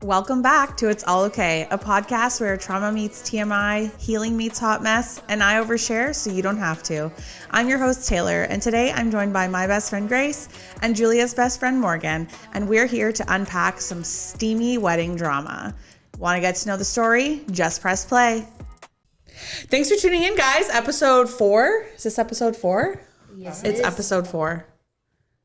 Welcome back to It's All Okay, a podcast where trauma meets TMI, healing meets hot mess, and I overshare so you don't have to. I'm your host, Taylor, and today I'm joined by my best friend, Grace, and Julia's best friend, Morgan, and we're here to unpack some steamy wedding drama. Want to get to know the story? Just press play. Thanks for tuning in, guys. Episode 4. Is this episode 4? Yes, It's episode 4.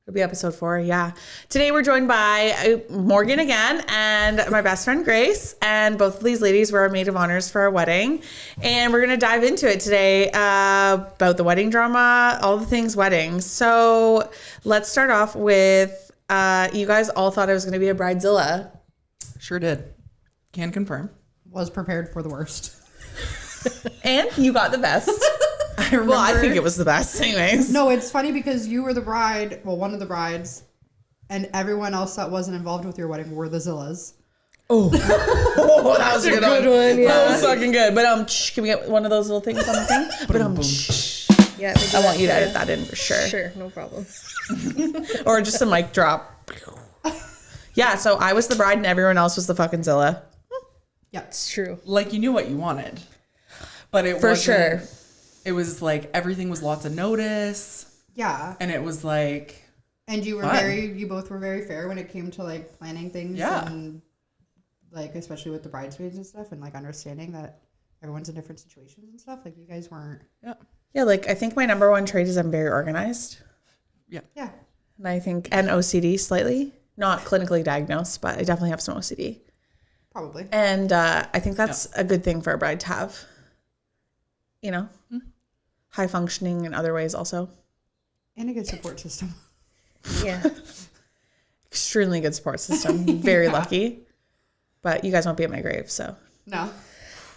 It'll be episode 4, yeah. Today we're joined by Morgan again and my best friend Grace, and both of these ladies were our maid of honors for our wedding, and we're gonna dive into it today about the wedding drama, all the things weddings. So let's start off with you guys all thought I was gonna be a bridezilla. Sure did. Can confirm. Was prepared for the worst. And you got the best. Well, I think it was the best anyways. No, it's funny because you were the bride, well, one of the brides, and everyone else that wasn't involved with your wedding were the Zillas. Oh, that was a good one. Yeah. That was fucking good. But can we get one of those little things on the thing? But Yeah, I want you to edit that in for sure. Sure, no problem. Or just a mic drop. Yeah, so I was the bride and everyone else was the fucking Zilla. Yeah, It's true. Like, you knew what you wanted. But it For wasn't, sure. It was like everything was lots of notice. yeah. And it was like, And you were fun. you both were very fair when it came to like planning things. Yeah. And like, especially with the bridesmaids and stuff, and like understanding that everyone's in different situations and stuff. Like, you guys weren't. Yeah, like I think my number one trait is I'm very organized. Yeah. And I think, and OCD slightly. Not clinically diagnosed, but I definitely have some OCD. Probably. And I think that's a good thing for a bride to have. You know? High functioning in other ways also. And a good support system. Yeah. Extremely good support system. Very lucky. But you guys won't be at my grave, so. No,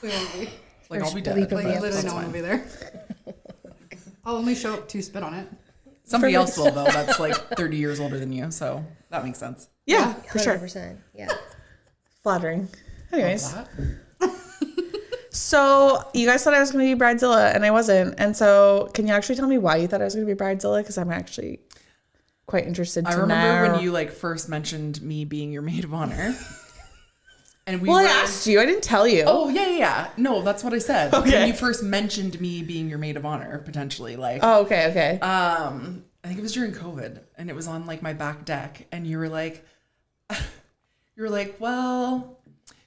we won't be. like, I'll be dead. leap of Like, faith. literally That's no one will fine. be there. I'll only show up to spit on it. Somebody else will, though. That's like 30 years older than you. So that makes sense. Yeah, for sure. 100%. Yeah. Flattering. Anyways. Love that. So you guys thought I was going to be bridezilla and I wasn't. And so can you actually tell me why you thought I was going to be bridezilla? Because I'm actually quite interested to know. I remember when you like first mentioned me being your maid of honor. And we Well, were, I asked you. I didn't tell you. Oh, yeah. No, that's what I said. Okay. When you first mentioned me being your maid of honor, potentially. Like, Oh, okay. I think it was during COVID, and it was on like my back deck, and you were like, well,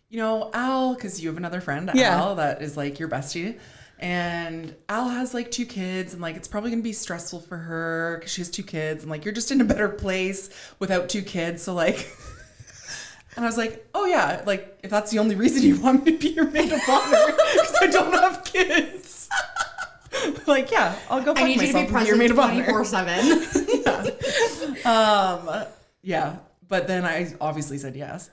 you know, Al, because you have another friend, Yeah. Al, that is like your bestie, and Al has like 2 kids, and like it's probably gonna be stressful for her because she has 2 kids, and like you're just in a better place without 2 kids, so like. And I was like, oh yeah, like if that's the only reason you want me to be your maid of honor, because I don't have kids. Like, yeah, I'll go fuck I need you to myself be and be your maid present of honor. 24/7. Yeah, but then I obviously said yes,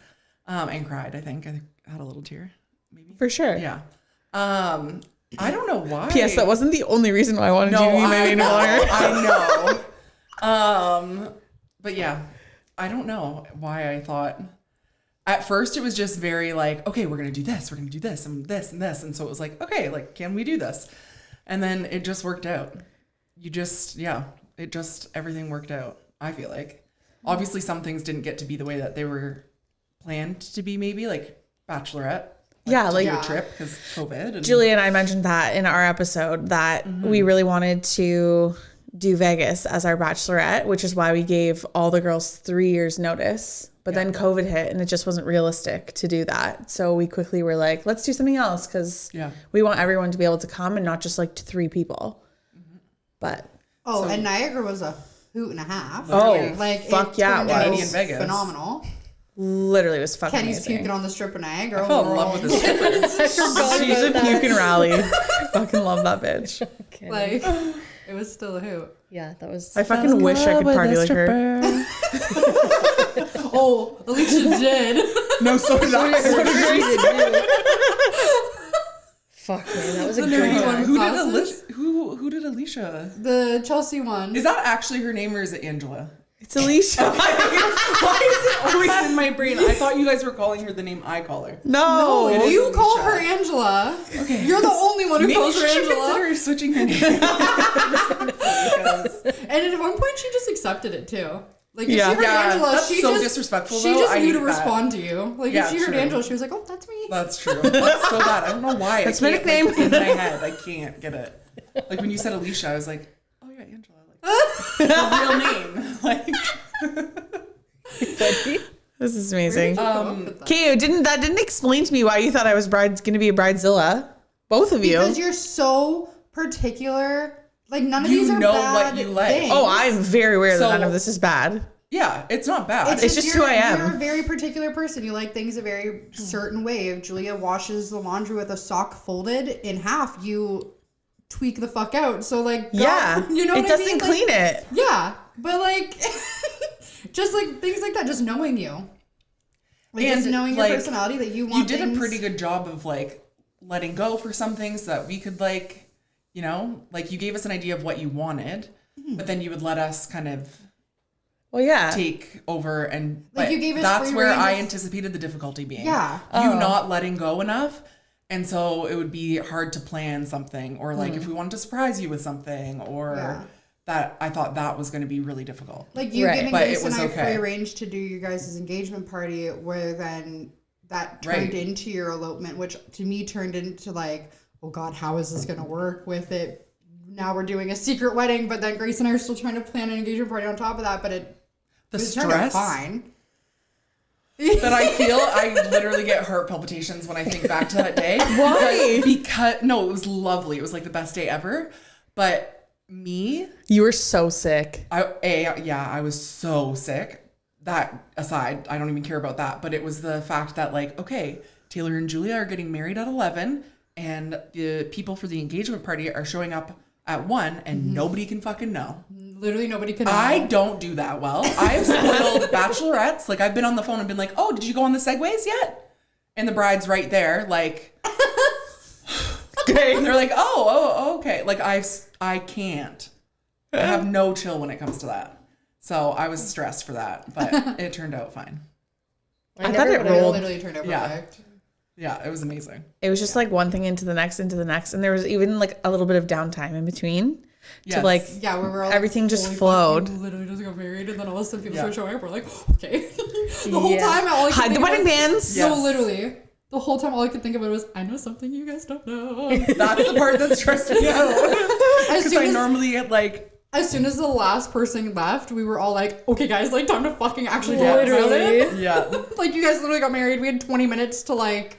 and cried. I think I had a little tear, maybe. For sure. Yeah. I don't know why. P.S. That wasn't the only reason why I wanted you to be my maid of honor. I know. But yeah, I don't know why I thought. At first, it was just very like, okay, we're gonna do this, and this, and this, and so it was like, okay, like, can we do this? And then it just worked out. Everything worked out. I feel like, obviously, some things didn't get to be the way that they were planned to be. Maybe like bachelorette. Yeah, like a trip because COVID. And Julia and I mentioned that in our episode that we really wanted to do Vegas as our bachelorette, which is why we gave all the girls 3 years notice. But then COVID hit and it just wasn't realistic to do that. So we quickly were like, let's do something else because we want everyone to be able to come and not just like 3 people. But and Niagara was a hoot and a half. Oh, like fuck yeah, it was. Canadian Vegas. Phenomenal. literally it was fucking Kenny's amazing. puking on the strip of Niagara. I fell in love with this strippers. She's a puking rally. Fucking love that bitch. Okay. Like, it was still a hoot. Yeah, that was. I fucking wish I could party like her. Oh, Alicia did. No, so did I. Fuck man, that was a The great nerdy time. one. Who did Classes? Alicia? Who did Alicia? The Chelsea one. Is that actually her name or is it Angela? It's Alicia. Why is it always in my brain? I thought you guys were calling her the name I call her. No. it is You call Alicia. her Angela. Okay. You're the only one who Maybe calls she her should Angela. consider switching her name. And at one point, she just accepted it too. Like, if Yeah. she heard Yeah, Angela, that's she so just disrespectful, She though. just I knew to hate that. respond to you. Like, Yeah, if she heard true. Angela, she was like, "Oh, that's me." That's true. That's so bad. I don't know why. That's I my can't, nickname. in my head, I can't get it. Like when you said Alicia, I was like, oh yeah, Angela. Like her real name. Like This is amazing. Because Keo, didn't explain to me why you thought I was going to be a bridezilla. Both of you. you're so particular. Like, none of You these are know bad what you like. things. Oh, I'm very aware that So- none of this is bad. yeah, it's not bad. It's just who I am. You're a very particular person. You like things a very certain way. If Julia washes the laundry with a sock folded in half, you tweak the fuck out. So, like, Yeah. you know it what I doesn't mean? Like, clean it. yeah, but like, just like things like that, just knowing you, like And, just knowing like, your personality, that you you want. did things. a pretty good job of like letting go for some things so that we could like, you know, like you gave us an idea of what you wanted, but then you would let us kind of Well, yeah. take over and Like, but you gave us that's free where range I of- anticipated the difficulty being. Yeah. You not letting go enough. And so it would be hard to plan something or like if we wanted to surprise you with something or Yeah. that I thought that was going to be really difficult. Like you Right. giving But Grace it and was I okay. free range to do your guys' engagement party, where then that turned Right. into your elopement, which to me turned into like, oh God, how is this going to work with it? Now we're doing a secret wedding, but then Grace and I are still trying to plan an engagement party on top of that, but it The turned out stress fine. that I feel, I literally get heart palpitations when I think back to that day. Why? Because no, it was lovely. It was like the best day ever. But me, You were so sick. I was so sick. That aside, I don't even care about that. But it was the fact that like, okay, Taylor and Julia are getting married at 11 and the people for the engagement party are showing up at 1 and nobody can fucking know. Literally nobody can. I don't do that well. I've spoiled bachelorettes. Like I've been on the phone and been like, oh, did you go on the segways yet? And the bride's right there, like, okay. And they're like, oh, okay. Like I can't. I have no chill when it comes to that. So I was stressed for that, but it turned out fine. I thought it It rolled. literally turned out Yeah. perfect. Yeah, it was amazing. It was just like one thing into the next, and there was even like a little bit of downtime in between to Yes. like Yeah, we were all everything just holy fuck, flowed. we literally just got married, and then all of a sudden people Yeah. start showing up. We're like, okay. The whole Yeah. time, all I could Hide the think wedding about- bands. Yeah. No, Yes. literally. The whole time, all I could think about was, I know something you guys don't know. That's the part that stressed me out. as, Because soon I as, normally get like, as soon as the last person left, we were all like, okay, guys, like, time to fucking actually Yeah. talk about it. yeah. Like, you guys literally got married. We had 20 minutes to, like,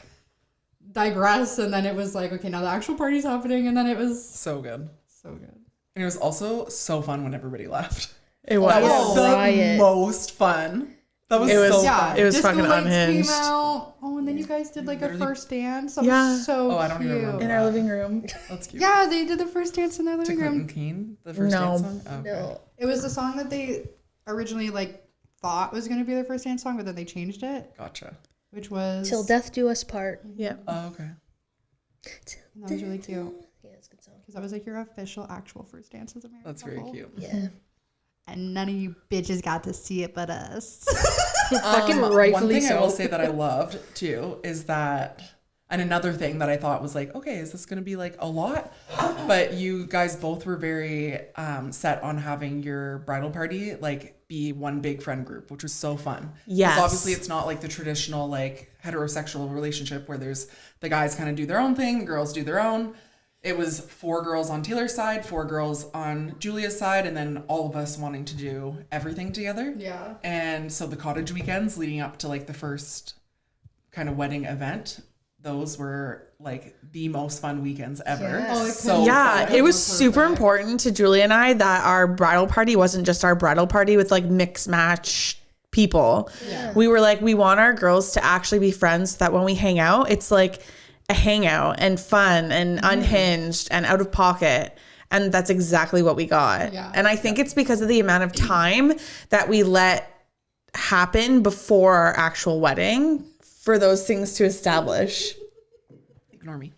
digress, and then it was like, okay, now the actual party's happening, and then it was So good. so good. And it was also so fun when everybody left. It was. That was Oh. the Riot. most fun. That was, It was- so Yeah, fun. It was Disco fucking lights unhinged. Came out. Oh, and then you guys did like a Literally- first dance. That Yeah. was so Oh, I don't even cute. remember. in our living room. That's cute. Yeah, they did the first dance in their To living Clinton room. Keane, the first No. dance song? Oh, okay. No. It was the song that they originally like thought was going to be their first dance song, but then they changed it, Gotcha. which was Till death do us part. Yeah. Oh, okay. And that was really cute Yeah, it's a good song. because that was like your official, actual first dance as a married That's very couple. cute. Yeah. And none of you bitches got to see it but us. Fucking One rightfully thing I will so. say that I loved too is that, and another thing that I thought was like, okay, is this going to be like a lot? But you guys both were very set on having your bridal party like be one big friend group, which was so fun. 'Cause Yes. obviously it's not like the traditional like heterosexual relationship where there's the guys kind of do their own thing, the girls do their own. It was 4 girls on Taylor's side, 4 girls on Julia's side, and then all of us wanting to do everything together. Yeah. And so the cottage weekends leading up to like the first kind of wedding event, those were like the most fun weekends ever. Yes. Oh, I So couldn't- Yeah, fun. it was Perfect. super important to Julie and I that our bridal party wasn't just our bridal party with like mix match people. Yeah. We were like, we want our girls to actually be friends so that when we hang out, it's like a hangout and fun and unhinged and out of pocket. And that's exactly what we got. Yeah. And I think it's because of the amount of time that we let happen before our actual wedding for those things to establish. Ignore me.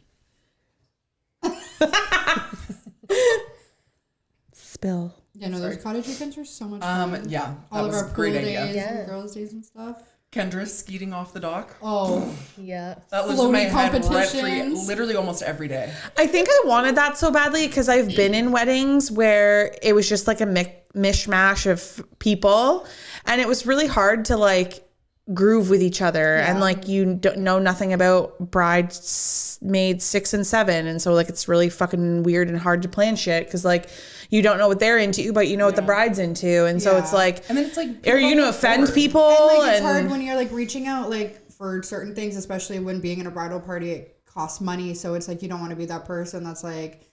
Spill. Yeah, no, those cottage weekends were so much fun. Yeah, that All of was our a pool great days idea. and Yeah. girls' days and stuff. Kendra skeeting off the dock. Oh, Yeah. That lives in my floaty head rent-free, competitions. literally almost every day. I think I wanted that so badly because I've been in weddings where it was just like a mishmash of people, and it was really hard to like groove with each other, and like you don't know nothing about bridesmaids 6 and 7, and so like it's really fucking weird and hard to plan shit because like you don't know what they're into, but you know what the bride's into, and so it's like, And then it's like, are you gonna offend people? and like it's hard when you're like reaching out like for certain things, especially when being in a bridal party, it costs money. So it's like you don't want to be that person that's like,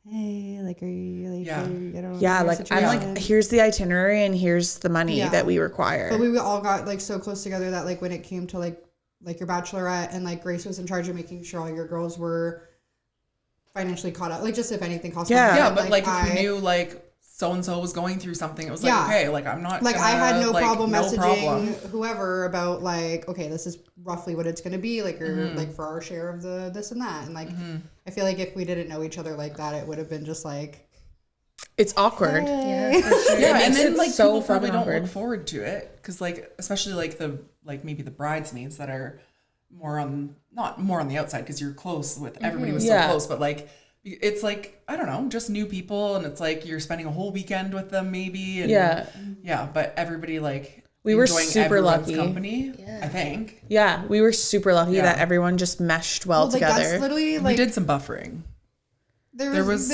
hey, like, are you like, Yeah. are you, I don't know Yeah, your like I'm like, situation. here's the itinerary and here's the money Yeah. that we require. But we all got like so close together that like when it came to like your bachelorette and like Grace was in charge of making sure all your girls were financially caught up. Like just if anything cost money. yeah, And, but like if we knew like so-and-so was going through something, it was like, okay, like I'm not like gonna, I had no like, problem no messaging problem. whoever about like, okay, this is roughly what it's gonna be, like or Mm-hmm. like for our share of the this and that. And like I feel like if we didn't know each other like that, it would have been just like It's awkward. Yeah, for sure. Yeah, makes and then it like so people probably fucking don't awkward. look forward to it because like especially like the like maybe the bridesmaids that are more on not more on the outside because you're close with everybody was Yeah. so close, but like it's like I don't know, just new people, and it's like you're spending a whole weekend with them maybe, and yeah, but everybody like We were enjoying super everyone's lucky. company. Yeah. I think Yeah, we were super lucky Yeah. that everyone just meshed well like together. that's literally we like did some buffering. there was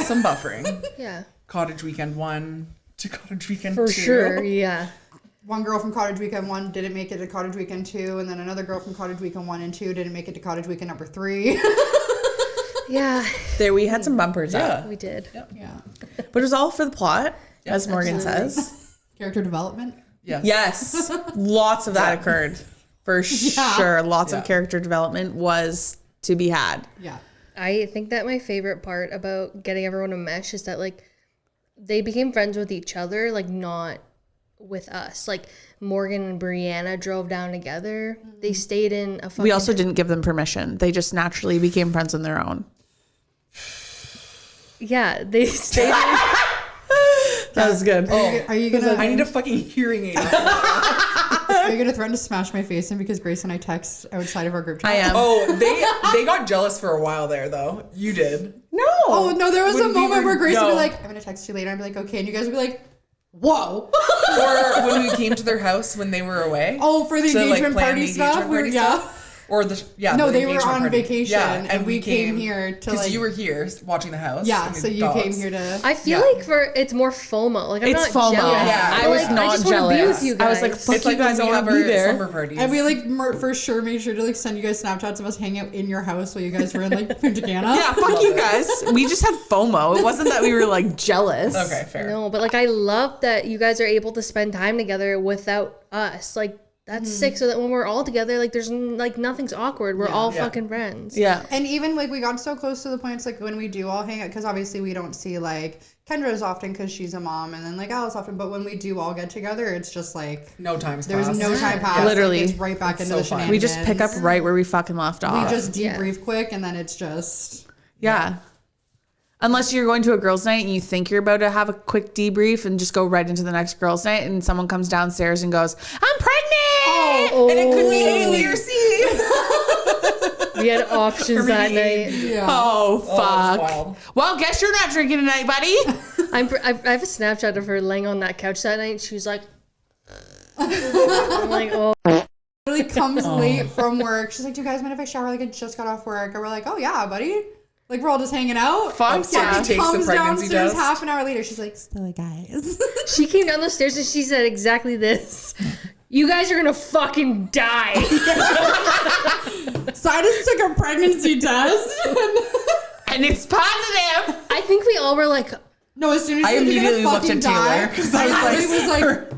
Some buffering. Yeah. Cottage weekend 1 to cottage weekend For 2. sure. Yeah. one girl from Cottage Weekend 1 didn't make it to Cottage Weekend 2, and then another girl from Cottage Weekend 1 and 2 didn't make it to Cottage Weekend number 3. Yeah. There we had some bumpers up. Yeah. We did. Yeah. But it was all for the plot, Yep, as Morgan absolutely. says. Character development. Yes. Yes. Lots of that occurred. For sure. Lots Yeah. of character development was to be had. Yeah. I think that my favorite part about getting everyone to mesh is that like they became friends with each other, like not with us. Like Morgan and Brianna drove down together. They stayed in a fucking We also didn't give them permission. They just naturally became friends on their own. yeah, they stayed in, That was good. Are you gonna I need a fucking hearing aid. are you gonna threaten to smash my face in because Grace and I text outside of our group chat? I am. Oh, they got jealous for a while there though. You did. No. Oh no, there was a When we moment were- where Grace would be no. like, "I'm gonna text you later." I'd be like, "Okay," and you guys would be like, "Whoa!" Or when we came to their house when they were away. Oh, for the to, like, engagement plan party the stuff. engagement party Yeah. stuff? Or the No, the they were engagement on party. vacation, Yeah, and we came here to, because like- you were here watching the house. Yeah, and the so you dogs. came here to. I feel Yeah. like it's more FOMO. Like I'm It's not FOMO. jealous. Yeah. I But, was like, not I just wanna be jealous. with you I was like, guys. fuck It's you like guys, when I we want have to be our there. slumber parties. And we like for sure made sure to like send you guys Snapchats of us hanging out in your house while you guys were in like Punta Cana. Yeah, fuck you guys. We just had FOMO. It wasn't that we were like jealous. Okay, fair. No, but like I love that you guys are able to spend time together without us. Like that's sick. So that when we're all together, like there's like nothing's awkward. We're all Yeah. fucking friends. Yeah. And even like we got so close to the point, it's like when we do all hang out, because obviously we don't see like Kendra's often because she's a mom, and then like Alice often. But when we do all get together, it's just like No time's there's passed. no time passed. Literally. Like, it's right back into so the fun. shenanigans. We just pick up right where we fucking left We off. just Yeah. debrief quick, and then it's just Yeah. Unless you're going to a girls' night and you think you're about to have a quick debrief and just go right into the next girls' night, and someone comes downstairs and goes, "I'm pregnant!" Oh, And it could be A, B, or C. we had options that night. yeah. Oh, Oh, fuck. it's wild. Well, guess you're not drinking tonight, buddy. I have a Snapchat of her laying on that couch that night. She was like, I'm like, oh, Literally comes late from work. She's like, "Do you guys mind if I shower? Like I just got off work." And we're like, "Oh yeah, buddy." Like we're all just hanging out. Fuck So yeah. he takes the Comes pregnancy downstairs test. half an hour later. She's like, "Still, guys." she came down the stairs and she said exactly this. You guys are gonna fucking die. So I just took a pregnancy test. And it's positive. I think we all were like, No, as soon as I you're gonna immediately looked fucking at Taylor, die, 'cause I was like, literally was like,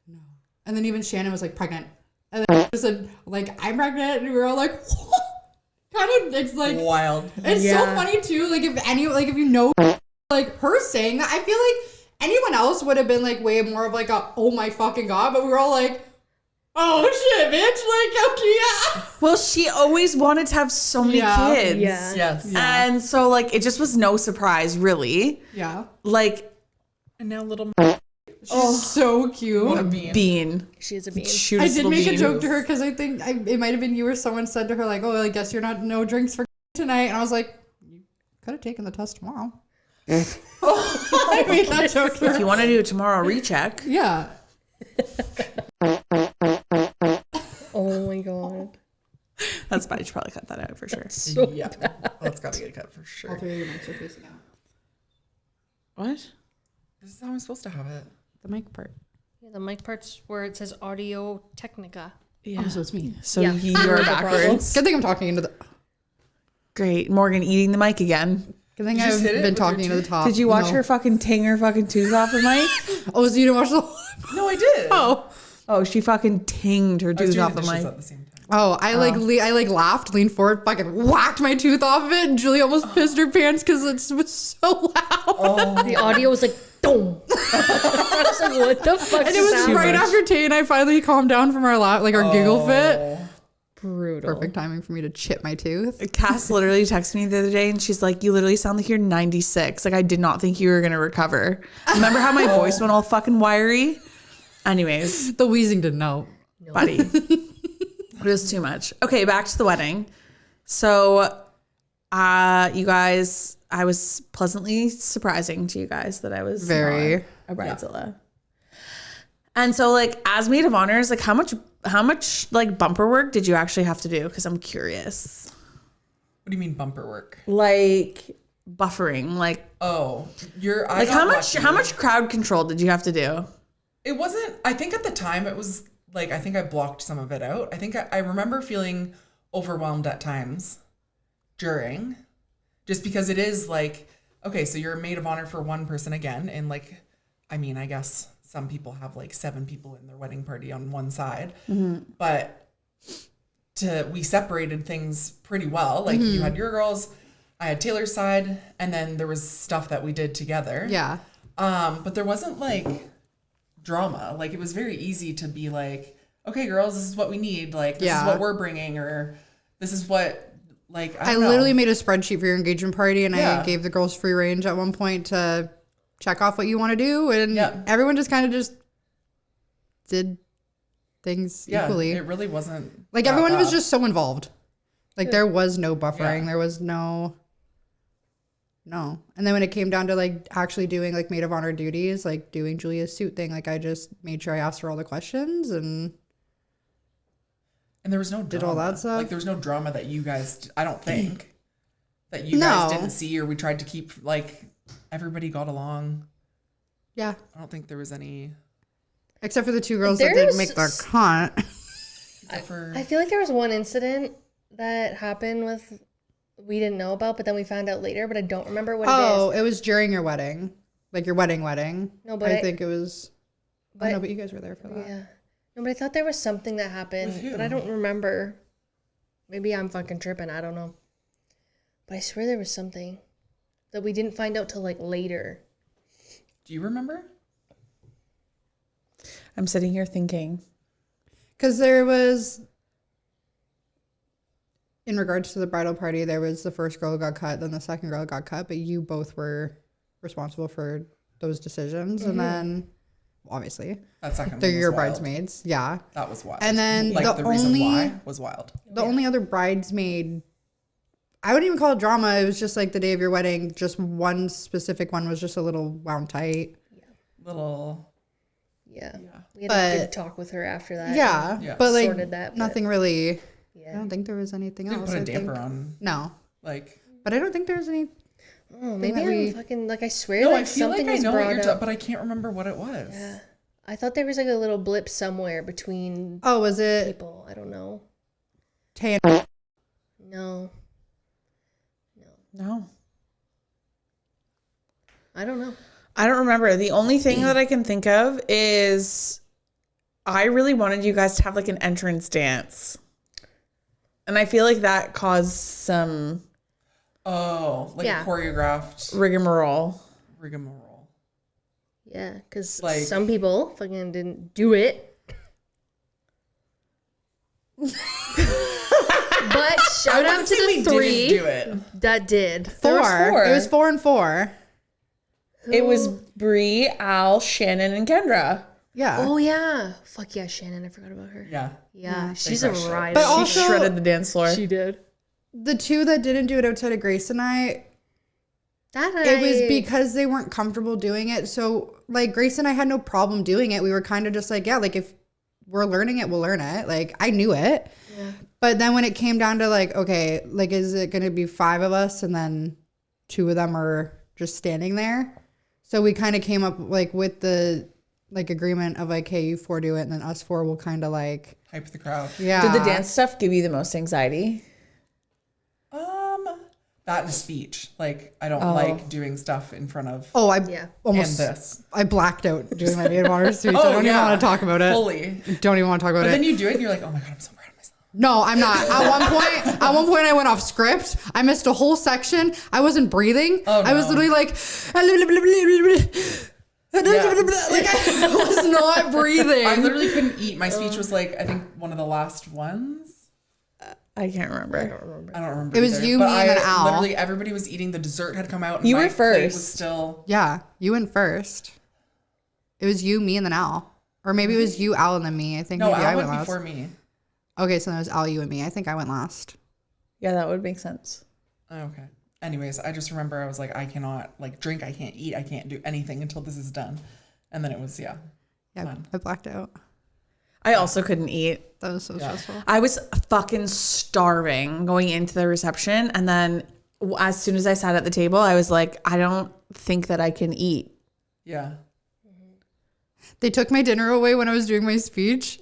no. And then even Shannon was like pregnant, and then I said like I'm pregnant, and we were all like, what? Kind of. It's like Wild. it's so Yeah. funny too. Like if you know like her saying that, I feel like anyone else would have been like way more of like a oh my fucking god, but we were all like, oh shit, bitch, like okay, yeah. Well, she always wanted to have so many Yeah. kids. yeah. Yes. And so, like, it just was no surprise, really. Yeah. Like, And now little She's so cute. What a bean. Bean. She is a bean. Cutest I did little make a bean. joke to her because I think it might have been you or someone said to her like, "Oh, I guess you're not no drinks for tonight," and I was like, "You could have taken the test tomorrow." I made that joke to If her. you want to do it tomorrow, recheck. Yeah. Oh my god. That's bad. You should probably cut that out for sure. Yeah. That's got to get cut for All sure. three of your mics are facing out. What? This is how I'm supposed to have it. The mic part. Yeah, the mic part's where it says Audio Technica. Yeah. Oh, so it's me. So Yeah. you're backwards. Good thing I'm talking into the. Great. Morgan eating the mic again. Good thing You I've just hit it been with your talking into the top. Did you watch No. her fucking ting her fucking tooth off the mic? Oh, so you didn't watch the whole. No, I did. Oh, she fucking tinged her I was tooth doing off the the dishes mic. at the same time. Oh, I laughed, leaned forward, fucking whacked my tooth off of it, and Julie almost pissed her pants because it was so loud. The audio was like, boom. I was like, what the fuck And it is was that? right after Tay and I finally calmed down from our our giggle fit. Oh. Brutal. Perfect timing for me to chip my tooth. Cass literally texted me the other day and she's like, you literally sound like you're 96. Like, I did not think you were going to recover. Remember how my voice went all fucking wiry? Anyways, The wheezing didn't help. buddy. It was too much. Okay, back to the wedding. So, you guys, I was pleasantly surprising to you guys that I was Very. not a bridezilla. And so, like, as maid of honors, like, how much like bumper work did you actually have to do? Because I'm curious. What do you mean bumper work? Like buffering, like Oh, like how much crowd control did you have to do? It wasn't, I think at the time it was like, I think I blocked some of it out. I think I remember feeling overwhelmed at times during, just because it is like, okay, so you're a maid of honor for one person again. And like, I mean, I guess some people have like 7 people in their wedding party on one side, but we separated things pretty well. Like you had your girls, I had Taylor's side, and then there was stuff that we did together. Yeah. But there wasn't like drama. Like it was very easy to be like, okay, girls, this is what we need. Like this is what we're bringing, or this is what like I literally made a spreadsheet for your engagement party, and Yeah. I gave the girls free range at one point to check off what you want to do, and everyone just kind of just did things equally. It really wasn't Like that everyone was bad. just so involved. Like there was no buffering. Yeah. There was no. And then when it came down to like actually doing like maid of honor duties, like doing Julia's suit thing, like I just made sure I asked her all the questions and there was no drama. did all that stuff. Like there was no drama that you guys, I don't think, that you guys No. didn't see, or we tried to keep like everybody got along. Yeah. I don't think there was any. Except for the 2 girls There that didn't was make their s- cunt. Except for I feel like there was one incident that happened with we didn't know about, but then we found out later, but I don't remember what it Oh, is. it was during your wedding. Like your wedding. No, but I think it was. but- no, but you guys were there for that. Yeah. No, but I thought there was something that happened, With who? but I don't remember. Maybe I'm fucking tripping. I don't know. But I swear there was something that we didn't find out till like later. do you remember? I'm sitting here thinking. Because there was, in regards to the bridal party, there was the first girl got cut, then the second girl got cut, but you both were responsible for those decisions. And then, obviously, That second they're one was your wild. bridesmaids. Yeah. That was wild. And then like the reason only- why was wild. The only other bridesmaid, I wouldn't even call it drama. It was just like the day of your wedding, just one specific one was just a little wound tight. Little. Yeah. We had a good But- talk with her after that. Yeah. Yeah. But like Sorted that, but- nothing really, I Yeah. don't think there was anything Didn't else. put a I damper think- on. No. Like. But I don't think there was any. Oh, maybe that I'm we- fucking like I swear No, like I feel something like I was know what brought you're up. but I can't remember what it was. Yeah. I thought there was like a little blip somewhere between Oh, was it people. I don't know. Tay? No. No. I don't know. I don't remember. The only thing that I can think of is I really wanted you guys to have like an entrance dance. And I feel like that caused some Oh, like Yeah. a choreographed rigmarole. rigmarole. Yeah, because Like- some people fucking didn't do it. But shout out to the we 3 didn't do it. that did. There was 4. It was 4 and 4. It was Bree, Al, Shannon, and Kendra. Yeah. Oh yeah. Fuck yeah, Shannon. I forgot about her. Yeah. Yeah, she's a crushed it. rider. But She also, shredded the dance floor. She did. the two that didn't do it outside of Grace and I, That it was because they weren't comfortable doing it. So, like, Grace and I had no problem doing it. We were kind of just like, yeah, like, if we're learning it, we'll learn it. Like, I knew it. Yeah. But then when it came down to, like, okay, like, is it going to be 5 of us and then 2 of them are just standing there? So we kind of came up, like, with the, like, agreement of, like, hey, you 4 do it, and then us 4 will kind of, like, Hype the crowd. yeah. Did the dance stuff give you the most anxiety? That and a speech. Like, I don't like doing stuff in front of Oh, I Yeah. almost, and this. I blacked out doing my maid of honor speech. I don't even want to talk about it. Fully. Don't even want to talk about But it. then you do it and you're like, oh my God, I'm so proud of myself. No, I'm not. At one point I went off script. I missed a whole section. I wasn't breathing. Oh, I was no. literally like, like I was not breathing. I literally couldn't eat. My speech was like, I think one of the last ones. I can't remember. I don't remember. It was either. you, But me, and then Al. Literally, everybody was eating. The dessert had come out. And You my were plate was first. still. Yeah, you went first. It was you, me, and then Al. Or maybe it was you, Al, and then me. I think No, maybe Al I went went last. before me. Okay, so then it was Al, you, and me. I think I went last. Yeah, that would make sense. Okay. Anyways, I just remember I was like, I cannot like drink. I can't eat. I can't do anything until this is done. And then it was Yeah, Fun. I blacked out. I also couldn't eat. That was so stressful. I was fucking starving going into the reception. And then as soon as I sat at the table, I was like, I don't think that I can eat. yeah. They took my dinner away when I was doing my speech.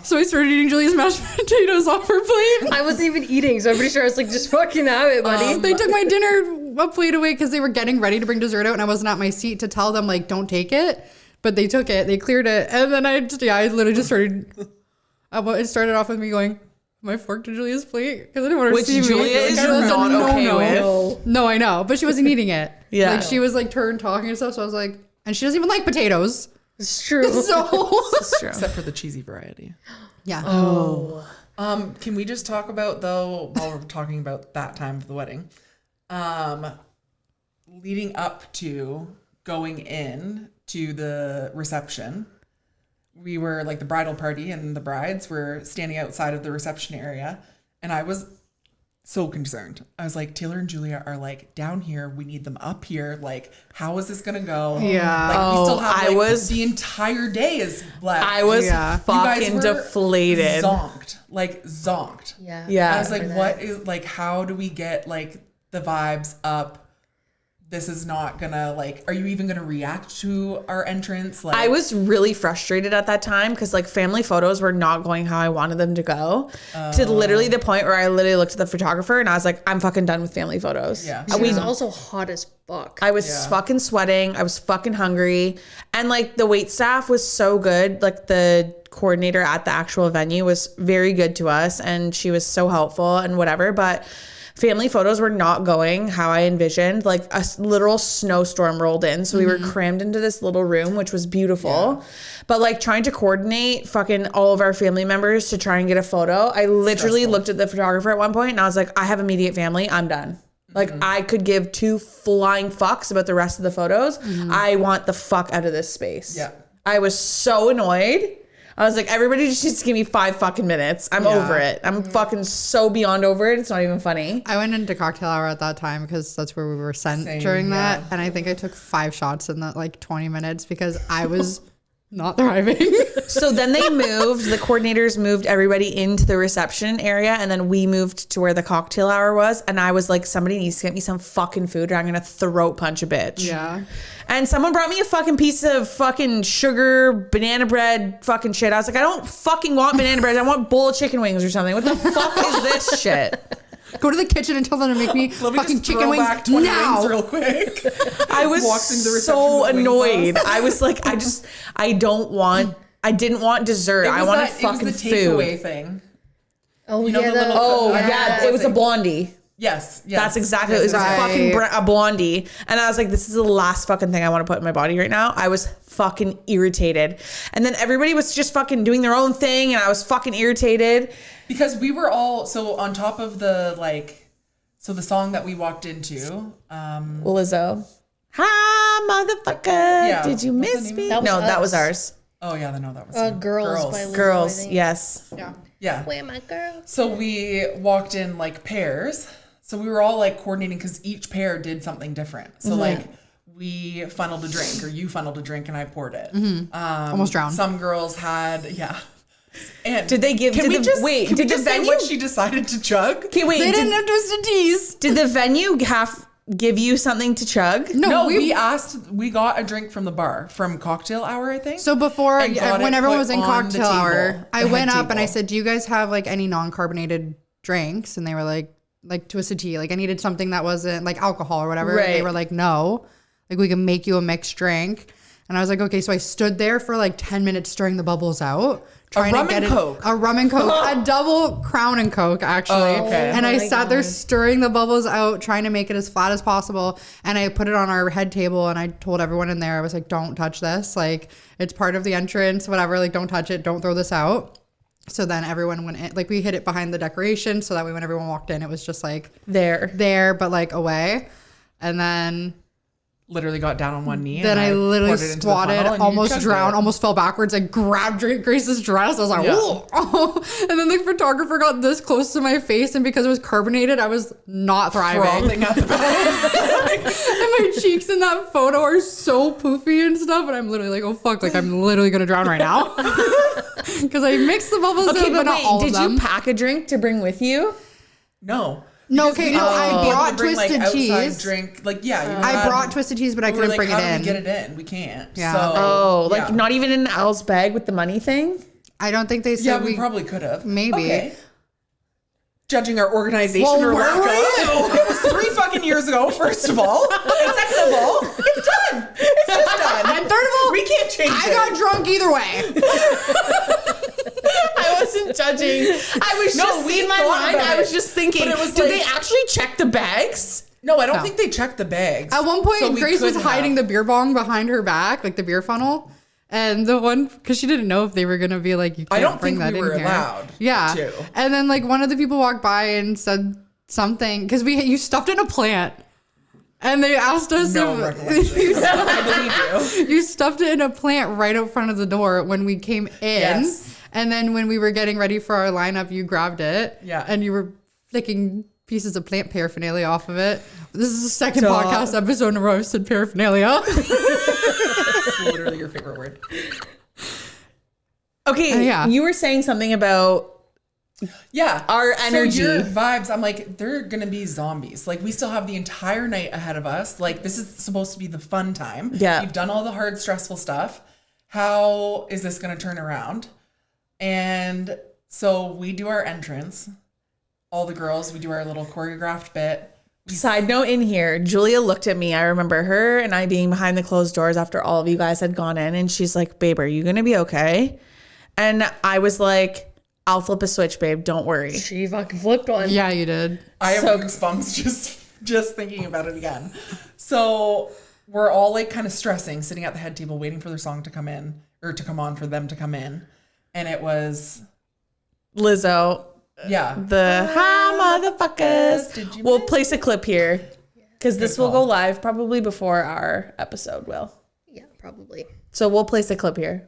So I started eating Julie's mashed potatoes off her plate. I wasn't even eating, so I'm pretty sure I was like, just fucking have it, buddy. They took my dinner plate away because they were getting ready to bring dessert out, and I wasn't at my seat to tell them, like, don't take it. But they took it. They cleared it. And then I literally just started. It started off with me going, my fork to Julia's plate because I didn't want her Which to see me. Julia is Like, I was a not okay with. No, I know. But she wasn't eating it. Yeah. Like, she was, like, turned talking and stuff. So I was like, and she doesn't even like potatoes. It's true. So, It's true. Except for the cheesy variety. yeah. Can we just talk about though while we're talking about that time of the wedding, leading up to going in to the reception, we were like the bridal party and the brides were standing outside of the reception area, and I was so concerned. I was like, Taylor and Julia are like down here. We need them up here. Like, how is this gonna go? Yeah. Like, we still Oh, have I like was- the entire day is left. I was Yeah. You guys fucking were deflated. zonked. Yeah. Yeah. I was like, remember what is like, how do we get like the vibes up? This is not gonna like, are you even gonna react to our entrance? Like, I was really frustrated at that time because like family photos were not going how I wanted them to go, to literally the point where I literally looked at the photographer and I was like, I'm fucking done with family photos. Yeah. She was also hot as fuck. I was Yeah. fucking sweating. I was fucking hungry. And like the wait staff was so good. Like the coordinator at the actual venue was very good to us and she was so helpful and whatever. But family photos were not going how I envisioned. Like a literal snowstorm rolled in. So we were crammed into this little room, which was beautiful. But like trying to coordinate fucking all of our family members to try and get a photo. I literally Stressful. looked at the photographer at one point and I was like, I have immediate family. I'm done. Like I could give 2 flying fucks about the rest of the photos. I want the fuck out of this space. Yeah. I was so annoyed. I was like, everybody just needs to give me 5 fucking minutes. I'm over it. I'm fucking so beyond over it. It's not even funny. I went into cocktail hour at that time because that's where we were sent Same, during that. yeah. And I think I took 5 shots in that like 20 minutes because I was not thriving. So then they moved, the coordinators moved everybody into the reception area and then we moved to where the cocktail hour was. And I was like, somebody needs to get me some fucking food or I'm going to throat punch a bitch. Yeah. And someone brought me a fucking piece of fucking sugar, banana bread, fucking shit. I was like, I don't fucking want banana bread. I want a bowl of chicken wings or something. What the fuck is this shit? Go to the kitchen and tell them to make me Let me fucking just chicken throw wings back 20 now. wings real quick. I was Walks into the reception so with wings annoyed. on. I was like, I didn't want dessert. I wanted fucking it was the food. takeaway thing. Oh, You know yeah. the little- Oh I don't know yeah, what it was a thing. blondie. Yes. That's exactly it was a Right. fucking a blondie. And I was like, this is the last fucking thing I want to put in my body right now. I was fucking irritated. And then everybody was just fucking doing their own thing and I was fucking irritated. Because we were all, so on top of the like, so the song that we walked into, Lizzo. How motherfucker. Yeah. Did you What's the miss name me? of it? No, that was Us. ours. Oh yeah, no, that was Girls by Lizzo, I Girls, think. yes. Yeah. yeah. Where my girls? So we walked in like pairs. So we were all like coordinating because each pair did something different. So like we funneled a drink, or you funneled a drink and I poured it. Almost drowned. Some girls had And Did they give? Can did we the, just wait? Can Did we the just say venue? what she decided to chug? Okay, wait. They Did, didn't have twisted teas. did the venue give you something to chug? No, we got a drink from the bar from cocktail hour, I think. So before, And got when it everyone put was in on the cocktail table, hour, I the went head up and I table. said, "Do you guys have like any non-carbonated drinks?" And they were like twisted tea. Like I needed something that wasn't like alcohol or whatever. Right. And they were like, "No, like we can make you a mixed drink." And I was like, "Okay." So I stood there for like 10 minutes stirring the bubbles out. Trying rum to get and Coke. A rum and Coke. A double Crown and Coke, actually. Oh, okay. And Oh I my sat there God. stirring the bubbles out, trying to make it as flat as possible. And I put it on our head table and I told everyone in there, I was like, don't touch this. Like, it's part of the entrance, whatever. Like, don't touch it. Don't throw this out. So then everyone went in. Like, we hid it behind the decoration. So that way when everyone walked in, it was just like there, but like away. And then... literally got down on one knee. Then and I literally poured it into the funnel squatted, and you almost chugged drowned, it. almost fell backwards. I grabbed Grace's dress. I was like, Yeah. whoa. And then the photographer got this close to my face. And because it was carbonated, I was not thriving. Frothing at the back. And my cheeks in that photo are so poofy and stuff. And I'm literally like, oh, fuck. Like, I'm literally going to drown right now. Because I mixed the bubbles Okay, in, but but not all wait. of Did them. you pack a drink to bring with you? No. No, Because okay, we no, didn't I want to brought bring, twisted outside teas. drink. Like, yeah. You I had- brought twisted teas, but I we were couldn't like, bring how it do in. we get it in? We can't. Yeah. So, Oh, like yeah. not even in Al's bag with the money thing? I don't think they said Yeah, we probably could have. Maybe. Okay. Judging our organization Well, or where lack were of. It was 3 fucking years ago, first of all. And second of all, it's done. It's just done. And third of all, we can't change I it. got drunk either way. I wasn't judging. I was No, just we in my thought mind. about I was it. just thinking, But it was did like- they actually check the bags? No, I don't No. think they checked the bags. At one point, So we Grace was could hiding have. the beer bong behind her back, like the beer funnel. And the one, because she didn't know if they were going to be like, you can't I don't bring think that we in were here. allowed Yeah. to. And then like one of the people walked by and said something, because you stuffed it in a plant. And they asked us No if recollection. I believe you. you stuffed it in a plant right out front of the door when we came in. Yes. And then when we were getting ready for our lineup, you grabbed it. Yeah. And you were flicking pieces of plant paraphernalia off of it. This is the second Duh. podcast episode in a row I've said paraphernalia. That's literally your favorite word. Okay, yeah. you were saying something about Yeah. Our energy. So your vibes, I'm like, they're going to be zombies. Like, we still have the entire night ahead of us. Like, this is supposed to be the fun time. Yeah. You've done all the hard, stressful stuff. How is this going to turn around? And so we do our entrance. All the girls, we do our little choreographed bit. Side note in here, Julia looked at me. I remember her and I being behind the closed doors after all of you guys had gone in. And she's like, babe, are you going to be okay? And I was like, I'll flip a switch, babe. Don't worry. She fucking flipped one. Yeah, you did. I have So- goosebumps just thinking about it again. So we're all like kind of stressing, sitting at the head table, waiting for their song to come in or to come on for them to come in. And it was, Lizzo, yeah. the hi motherfuckers. Did you We'll miss place a clip here because this will call. go live probably before our episode will. Yeah, probably. So we'll place a clip here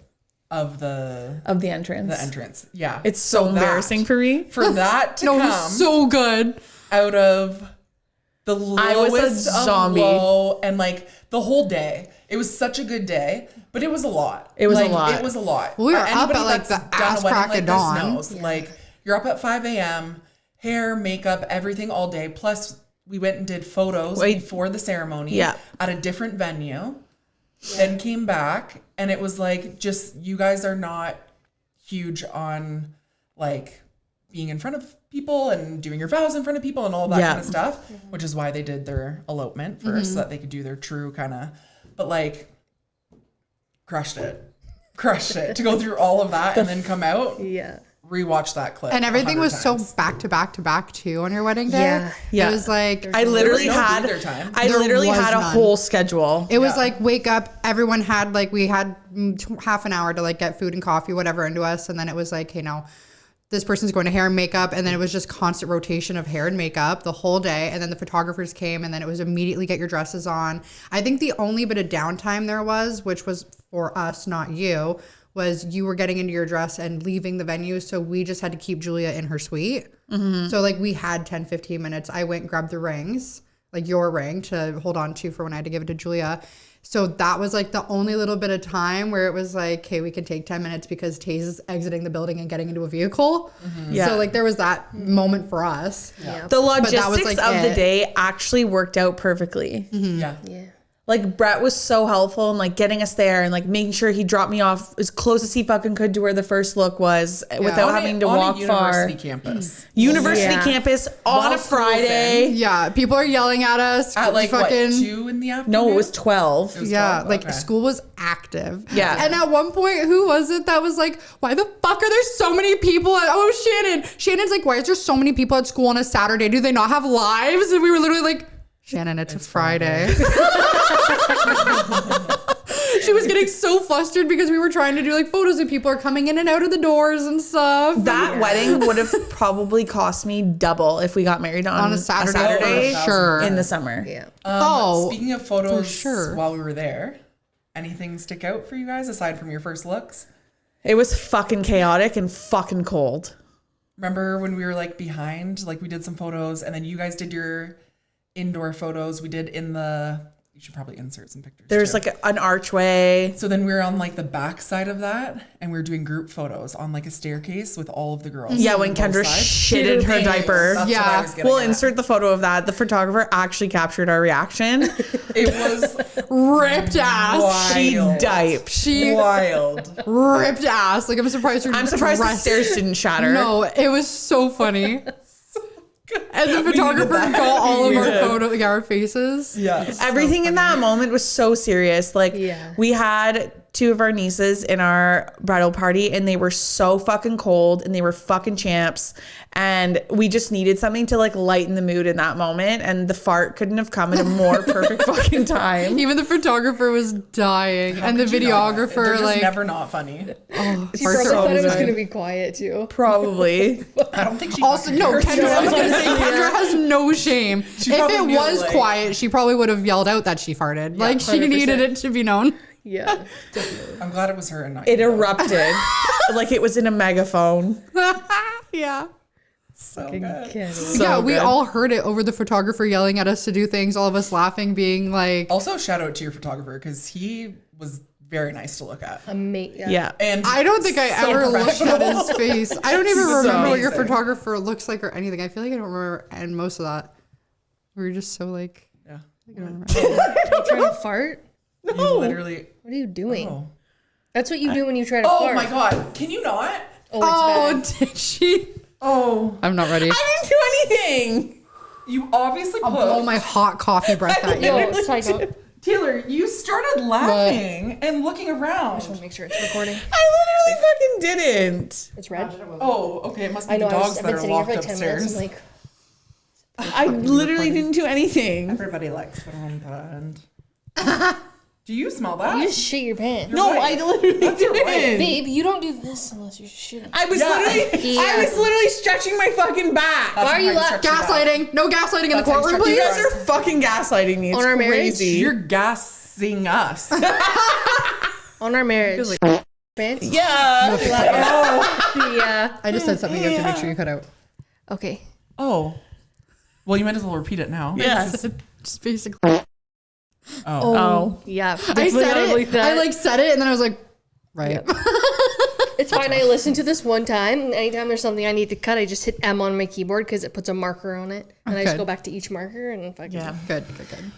Of the of the entrance. entrance. Yeah. It's so that- embarrassing for me. For that to No, it come was so good. out of the I was a lowest of zombie. low and like the whole day. It was such a good day, but it was a lot. It was a Like, lot. It was a lot. We were up Anybody at, like, that's the done a ass wedding crack like of this dawn. knows, like you're up at 5 a.m., hair, makeup, everything all day. Plus we went and did photos Wait. before the ceremony Yeah. at a different venue. Then came back and it was like, just, you guys are not huge on like being in front of people and doing your vows in front of people and all that Yeah. kind of stuff, which is why they did their elopement 1st so that they could do their true kind of, but like crushed it to go through all of that and then come out, Yeah. rewatch that clip. And everything 100 was so times. back to back to back too on your wedding day. Yeah. Yeah. It was like I literally There was no had breather time. I There literally was had a none. whole schedule. it was Yeah. like wake up. Everyone had like we had half an hour to like get food and coffee, whatever, into us, and then it was like, hey, now this person's going to hair and makeup, and then it was just constant rotation of hair and makeup the whole day, and then the photographers came, and then it was immediately get your dresses on. I think the only bit of downtime there was, which was for us, not you, was you were getting into your dress and leaving the venue, so we just had to keep Julia in her suite. So like we had 10-15 minutes. I went and grabbed the rings, like your ring to hold on to for when I had to give it to Julia. So that was like the only little bit of time where it was like, okay, we can take 10 minutes because Taze is exiting the building and getting into a vehicle. So like there was that moment for us. The logistics like of the day actually worked out perfectly. Yeah. Like Brett was so helpful in like getting us there and like making sure he dropped me off as close as he fucking could to where the first look was without having to walk far. University campus. University campus on a Friday. Yeah, people are yelling at us. At like fucking, what, 2 in the afternoon? No, it was 12. It was yeah, 12? like Okay. school was active. Yeah. And at one point, who was it that was like, why the fuck are there so many people Shannon. Shannon's like, why is there so many people at school on a Saturday? Do they not have lives? And we were literally like, Shannon, it's a Friday. She was getting so flustered because we were trying to do like photos and people are coming in and out of the doors and stuff. That wedding would have probably cost me double if we got married on a Saturday, sure. in the summer. Yeah. Speaking of photos, sure. while we were there, anything stick out for you guys aside from your first looks? It was fucking chaotic and fucking cold. Remember when we were like behind, like we did some photos and then you guys did your indoor photos. We did in the, you should probably insert some pictures. There's too. like an archway. So then we were on like the back side of that and we were doing group photos on like a staircase with all of the girls. Yeah, when on both Kendra sides. shitted her diaper. That's what Yeah. I was getting We'll at. insert the photo of that. The photographer actually captured our reaction. It was ripped ass. She wild. diped. She Wild. ripped ass. Like I'm surprised her I'm surprised the dress- stairs didn't shatter. No, it was so funny. And the needed photographer that. got all of We our did. photos, like our faces. Yeah. Everything in that moment was so serious. Like Yeah. we had 2 of our nieces in our bridal party and they were so fucking cold and they were fucking champs. And we just needed something to like lighten the mood in that moment. And the fart couldn't have come at a more perfect fucking time. Even the photographer was dying, and the Could you not? They're videographer just like never not funny. She parts probably are thought it was always going to be quiet too. Probably. I don't think she Also, fucking no, cares. Kendra, I was gonna say, Kendra has no shame. If probably it knew, was like- quiet, she probably would have yelled out that she farted. Like, she 100%. needed it to be known. Yeah. I'm glad it was her and not It you. erupted. Like it was in a megaphone. Yeah. So good. So yeah, we good. all heard it over the photographer yelling at us to do things, all of us laughing, being like, Also, shout out to your photographer because he was very nice to look at. Yeah. And I don't think I so ever looked at his professional. face. I don't even He was remember what your amazing. photographer looks like or anything. I feel like I don't remember and most of that. We were just so like, Yeah. I don't remember. You trying to fart? You literally. What are you doing? Oh. That's what you do when you try to Oh fart. my god! Can you not? Oh, it's bad. Did she? Oh, I'm not ready. I didn't do anything. you obviously I'll blow put. my hot coffee breath at you. Yo, psycho. Taylor, you started laughing and looking around. Make sure it's recording. I literally fucking didn't. It's red. Oh, okay. It must be I know. the dogs I've that been are sitting here for locked like 10 minutes. upstairs. I'm like, I literally didn't do anything. Everybody likes their own band. Do you smell that? you just shit your pants. No, right. I literally didn't. Babe, you don't do this unless you're shitting. I was Yeah. literally, I was literally stretching my fucking back. That's Why are you how la- stretch your back. Gaslighting. No gaslighting in the That's how you courtroom, stretch You your please. guys are fucking gaslighting me. It's On our marriage? crazy. You're gassing us. On our marriage. Pants? Yeah. Yeah. I just said something you have to make sure you cut out. Okay. Oh. Well, you might as well repeat it now. Yes. Just basically. Oh. Oh. Yeah. I said it. I like said it and then I was like, right. It's fine. I listened to this one time. And anytime there's something I need to cut, I just hit M on my keyboard because it puts a marker on it. And I just Okay. go back to each marker and fucking Yeah. Good.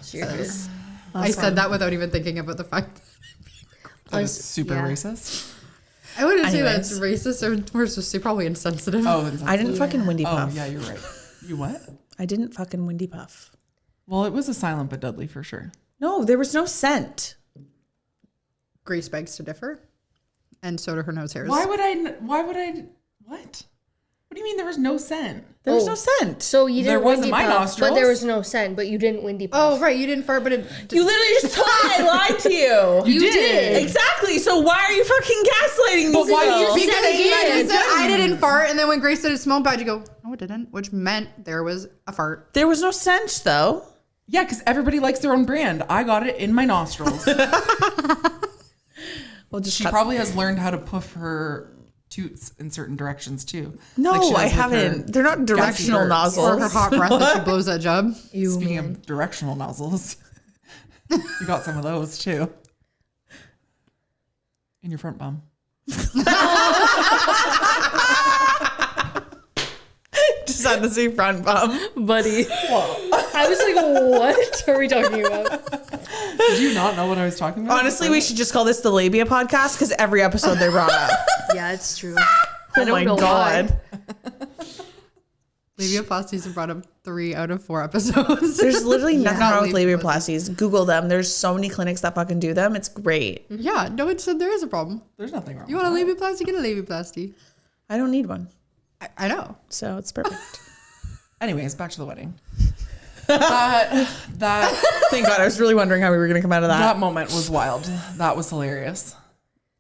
serious. I said that without even thinking about the fact. That is super Yeah. racist. I wouldn't say Anyways. that's racist or we're supposed to say probably insensitive. Oh, I didn't fucking windy Oh, puff. yeah, you're right. You what? I didn't fucking windy puff. Well, it was a silent but deadly for sure. No, there was no scent. Grace begs to differ. And so do her nose hairs. Why would I? What? What do you mean there was no scent? There was no scent. So you There didn't was in windy my puff, nostrils. but there was no scent. But you didn't windy puff. Oh, right. You didn't fart, but it. You literally just told me I lied to you. You did. Exactly. So why are you fucking gaslighting me? But why still? did you Because say you that? said I didn't fart, and then when Grace said it smelled bad, you go, no, it didn't, which meant there was a fart. There was no stench though. Yeah, because everybody likes their own brand. I got it in my nostrils. Well, just She probably has learned how to puff her toots in certain directions too. No, Like she does I with her haven't. They're not directional burps. nozzles. Or her hot breath that she blows that job. Speaking of directional nozzles, you got some of those too. In your front bum. Just had to say front bum. buddy. I was like, what are we talking about? Did you not know what I was talking about? Honestly, we should just call this the labia podcast because every episode they're brought up. Yeah, it's true. Oh my god. Labiaplasties have brought up 3 out of 4 episodes. There's literally nothing Not wrong with labiaplasties. labiaplasties. Google them. There's so many clinics that fucking do them. It's great. Yeah, no one said there is a problem. There's nothing wrong. You want a labiaplasty? Get a labiaplasty. I don't need one. I know. So it's perfect. Anyways, back to the wedding. That Thank God. I was really wondering how we were going to come out of that. that moment was wild. That was hilarious.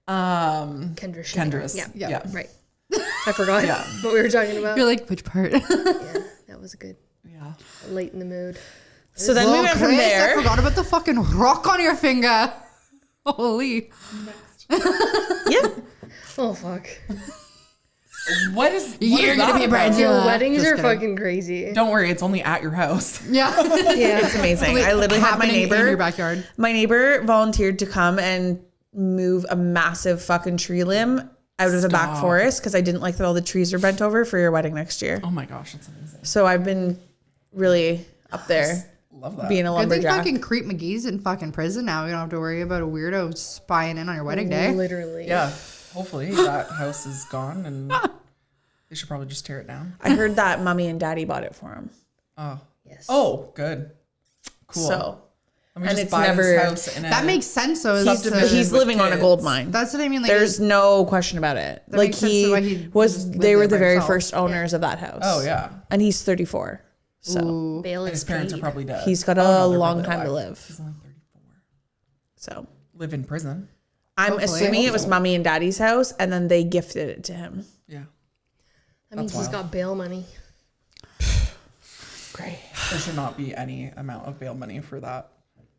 Kendra's. Kendra's. Yeah. Right. I forgot Yeah. what we were talking about. You're like, which part? Yeah, that was good. Yeah. Late in the mood. So then we Well, went from Chris, I there. forgot about the fucking rock on your finger. Holy. Yeah. Oh, fuck. What is You're gonna be a bride. Your Yeah. weddings Just are kidding. fucking crazy. Don't worry, it's only at your house. Yeah. Yeah. It's amazing. I literally had my Happening in your neighbor. backyard. My neighbor volunteered to come and move a massive fucking tree limb out of the back Stop. forest because I didn't like that all the trees were bent over for your wedding next year. Oh my gosh, that's amazing. So I've been really up there Love that. being a Good thing lumberjack. fucking Creep McGee's in fucking prison now. You don't have to worry about a weirdo spying in on your wedding day. Literally. Yeah. Hopefully that house is gone and they should probably just tear it down. I heard that mommy and daddy bought it for him. Oh. Yes. Oh, good. Cool. So Let me and just it's buy never- this house in That a makes sense though. Subdivision. he's with living on a kids. gold mine. That's what I mean. Like, There's no question about it. Like makes sense to why he was just lived they were there the by very himself. first owners of that house. Oh yeah. And he's 34. So ooh. Bail And is his parents are paid. probably dead. he's got Oh, a no, they're long probably time to alive. live. He's only 34. So Live in prison. I'm Hopefully. assuming it was mommy and daddy's house and then they gifted it to him. Yeah. That means he's got bail money. Great. There should not be any amount of bail money for that.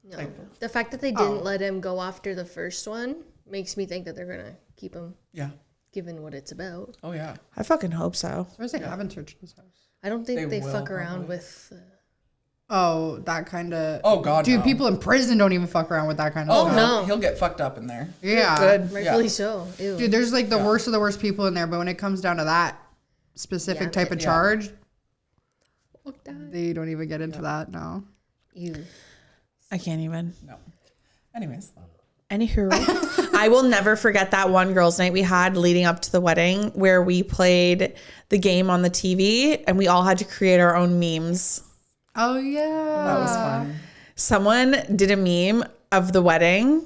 No. The fact that they didn't let him go after the first one makes me think that they're going to keep him, Yeah. given what it's about. Oh yeah. I fucking hope so. Where's they haven't searched his house? I don't think They they will, fuck around probably. with... Oh, that kind of. Oh god. Dude, no. people in prison don't even fuck around with that kind of Oh stuff. no. He'll get fucked up in there. Yeah. Good. rightfully Yeah. so. Ew. Dude, there's like the worst of the worst people in there, but when it comes down to that specific Yeah, type of yeah. charge, Fuck that. they don't even get into that. No. Ew. I can't even. No. Anyways. Anywho, I will never forget that one girls' night we had leading up to the wedding where we played the game on the TV and we all had to create our own memes. Oh yeah. That was fun. Someone did a meme of the wedding.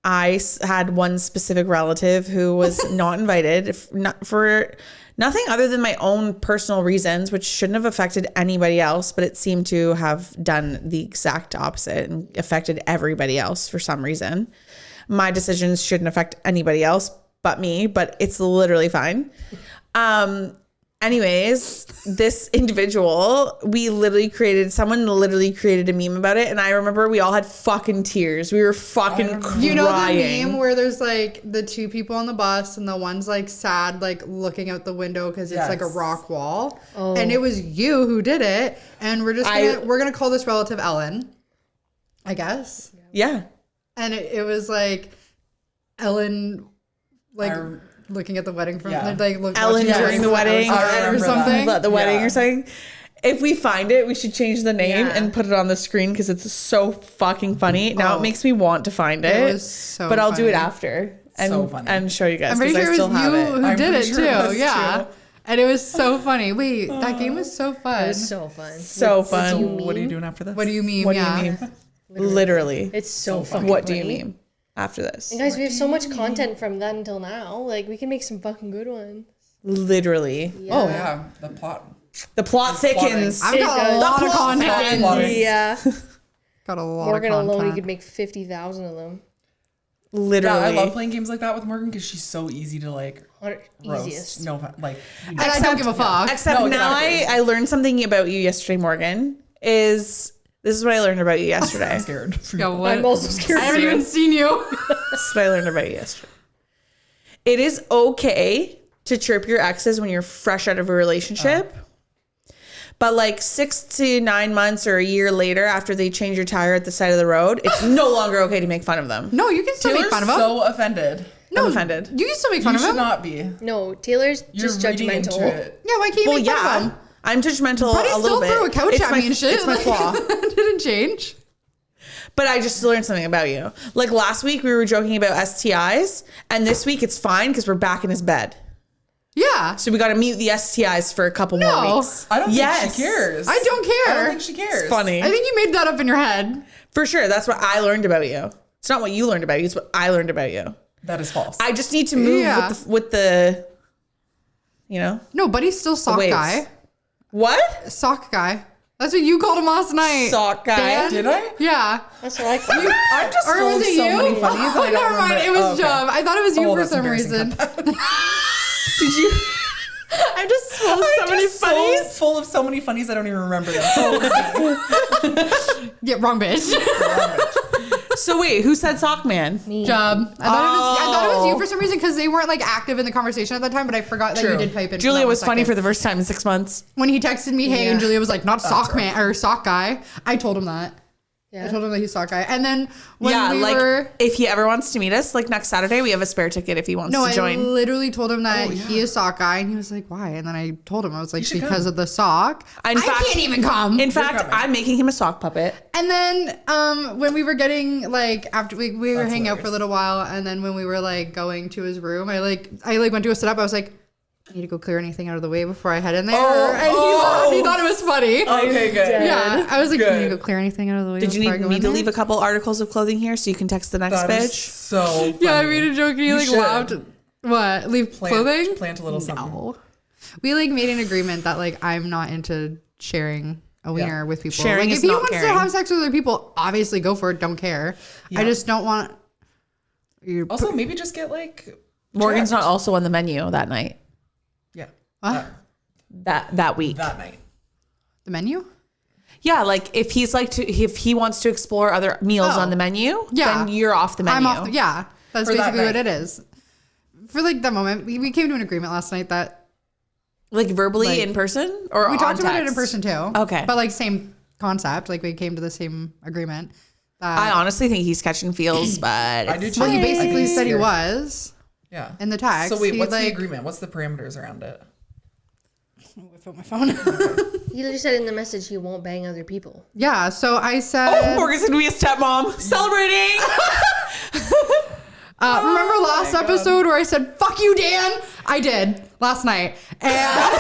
Had one specific relative who was not invited for nothing other than my own personal reasons, which shouldn't have affected anybody else, but it seemed to have done the exact opposite and affected everybody else for some reason. My decisions shouldn't affect anybody else but me, but it's literally fine. Anyways, this individual, someone literally created a meme about it. And I remember we all had fucking tears. We were fucking crying. You know the meme where there's like the two people on the bus and the one's like sad, like looking out the window because it's like a Yes. rock wall. And it was you who did it. And we're just we're gonna call this relative Ellen, I guess. Yeah. And it was like Ellen, like I- looking at the wedding from Yeah. like Ellen watching during the wedding I or remember something. that. the wedding Yeah. or something. If we find it, we should change the name Yeah. and put it on the screen because it's so fucking funny. Now Oh. it makes me want to find it. It was so but I'll do it funny. after and, So funny. and show you guys I'm pretty because sure I it was still have you it. who I'm did it pretty sure it too. was Yeah. too. And it was so funny. Wait, that game was so fun. It was so fun. So So fun. what are you doing after this? What do you mean? What yeah. do you mean? Literally. It's so fucking What do you funny. mean after this? And guys, we have so much content from then until now. Like, we can make some fucking good ones. Literally. Oh yeah, the plot. The plot thickens. I've got a lot of content. Yeah. Got a lot Morgan of alone, content. you could make 50,000 of them. Literally. Yeah, I love playing games like that with Morgan because she's so easy to like roast. Easiest. No, like And I don't give a fuck. Except No, now exactly. I learned something about you yesterday, Morgan. This is what I learned about you yesterday. I'm scared. For Yeah, you. what? I'm also scared. I haven't even seen you. This is what I learned about you yesterday. It is okay to chirp your exes when you're fresh out of a relationship. But like 6 to 9 months or a year later, after they change your tire at the side of the road, it's no longer okay to make fun of them. No, you can still Taylor's make fun of him. so offended. I'm offended. You can still make fun You of should him. not be. No, Taylor's You're just reading judgmental. into it. Yeah, why can't you Well, make fun of yeah. him? I'm judgmental But he a little still bit. threw a couch It's at my- me and shit. It's my Like, flaw. that didn't change. But I just learned something about you. Like last week, we were joking about STIs, and this week it's fine because we're back in his bed. Yeah. So we got to mute the STIs for a couple No. more weeks. I don't Yes. think she cares. I don't care. I don't think she cares. It's funny. I think you made that up in your head. For sure. That's what I learned about you. It's not what you learned about you. It's what I learned about you. That is false. I just need to move Yeah. with the, you know, No, Buddy's still sock waves. guy. What? Sock guy. That's what you called him last night. Sock guy. Dan? Did I? Yeah. That's what I call it. I'm just Or full was of it so you? many funnies. Oh, I don't never mind. remember. It was Oh, okay. Job. I thought it was you Oh, for that's some embarrassing. reason. Cut that. Did you? I'm just full of so many Just funnies. full of so many funnies I don't even remember them. Yeah, wrong bitch. So wait, who said sock man? Me. Job. I thought it was you for some reason because they weren't like active in the conversation at that time, but I forgot that you did pipe in. Julia was funny for the first time in 6 months. when he texted me, hey, Yeah. and Julia was like, not sock man or sock guy. I told him that. I Yeah. told him that he's sock guy. And then when Yeah, we like were. if he ever wants to meet us, like next Saturday, we have a spare ticket if he wants No, to I join. literally told him that he is sock guy, and he was like, "Why?" And then I told him I was like, should "Because come. of the sock." In I fact- can't even come. In fact, coming. I'm making him a sock puppet. And then when we were getting like after we were That's hanging out for a hilarious. little while, and then when we were like going to his room, I went to go sit up. I was like, I need to go clear anything out of the way before I head in there. And he laughed. He thought it was funny. Okay, good. Yeah, I was like, Good. you need to go clear anything out of the way. Did you before I need go me in to there?" leave a couple articles of clothing here so you can text the next That is bitch? so funny. Yeah, I made a joke and he You like should. laughed. What? Leave clothing? Plant a little something. No. We like made an agreement that like I'm not into sharing a wiener with people. Sharing like is if he not wants caring. to have sex with other people, obviously go for it. Don't care. Yeah. I just don't want. You Also, maybe just get like Morgan's checked. not also on the menu that night. Yeah. That week. That night. the menu. Yeah, like if he wants to explore other meals Oh. on the menu, Yeah. then you're off the menu. I'm off. Yeah, that's For that basically what night. it is. For like that moment, we came to an agreement last night that Like verbally Like, in person or we on talked about it in text? person too. Okay. but like same concept. Like we came to the same agreement. That, I honestly think he's catching feels, but I do it's too. well, you fine. basically It's said he weird. was Yeah. in the text. So wait, he, what's the like- agreement? What's the parameters around it? I found my phone. He literally said in the message he won't bang other people. Yeah, so I Oh, said. Morgan's gonna be a stepmom celebrating. Remember last episode where I said "fuck you, Dan"? I did last night, and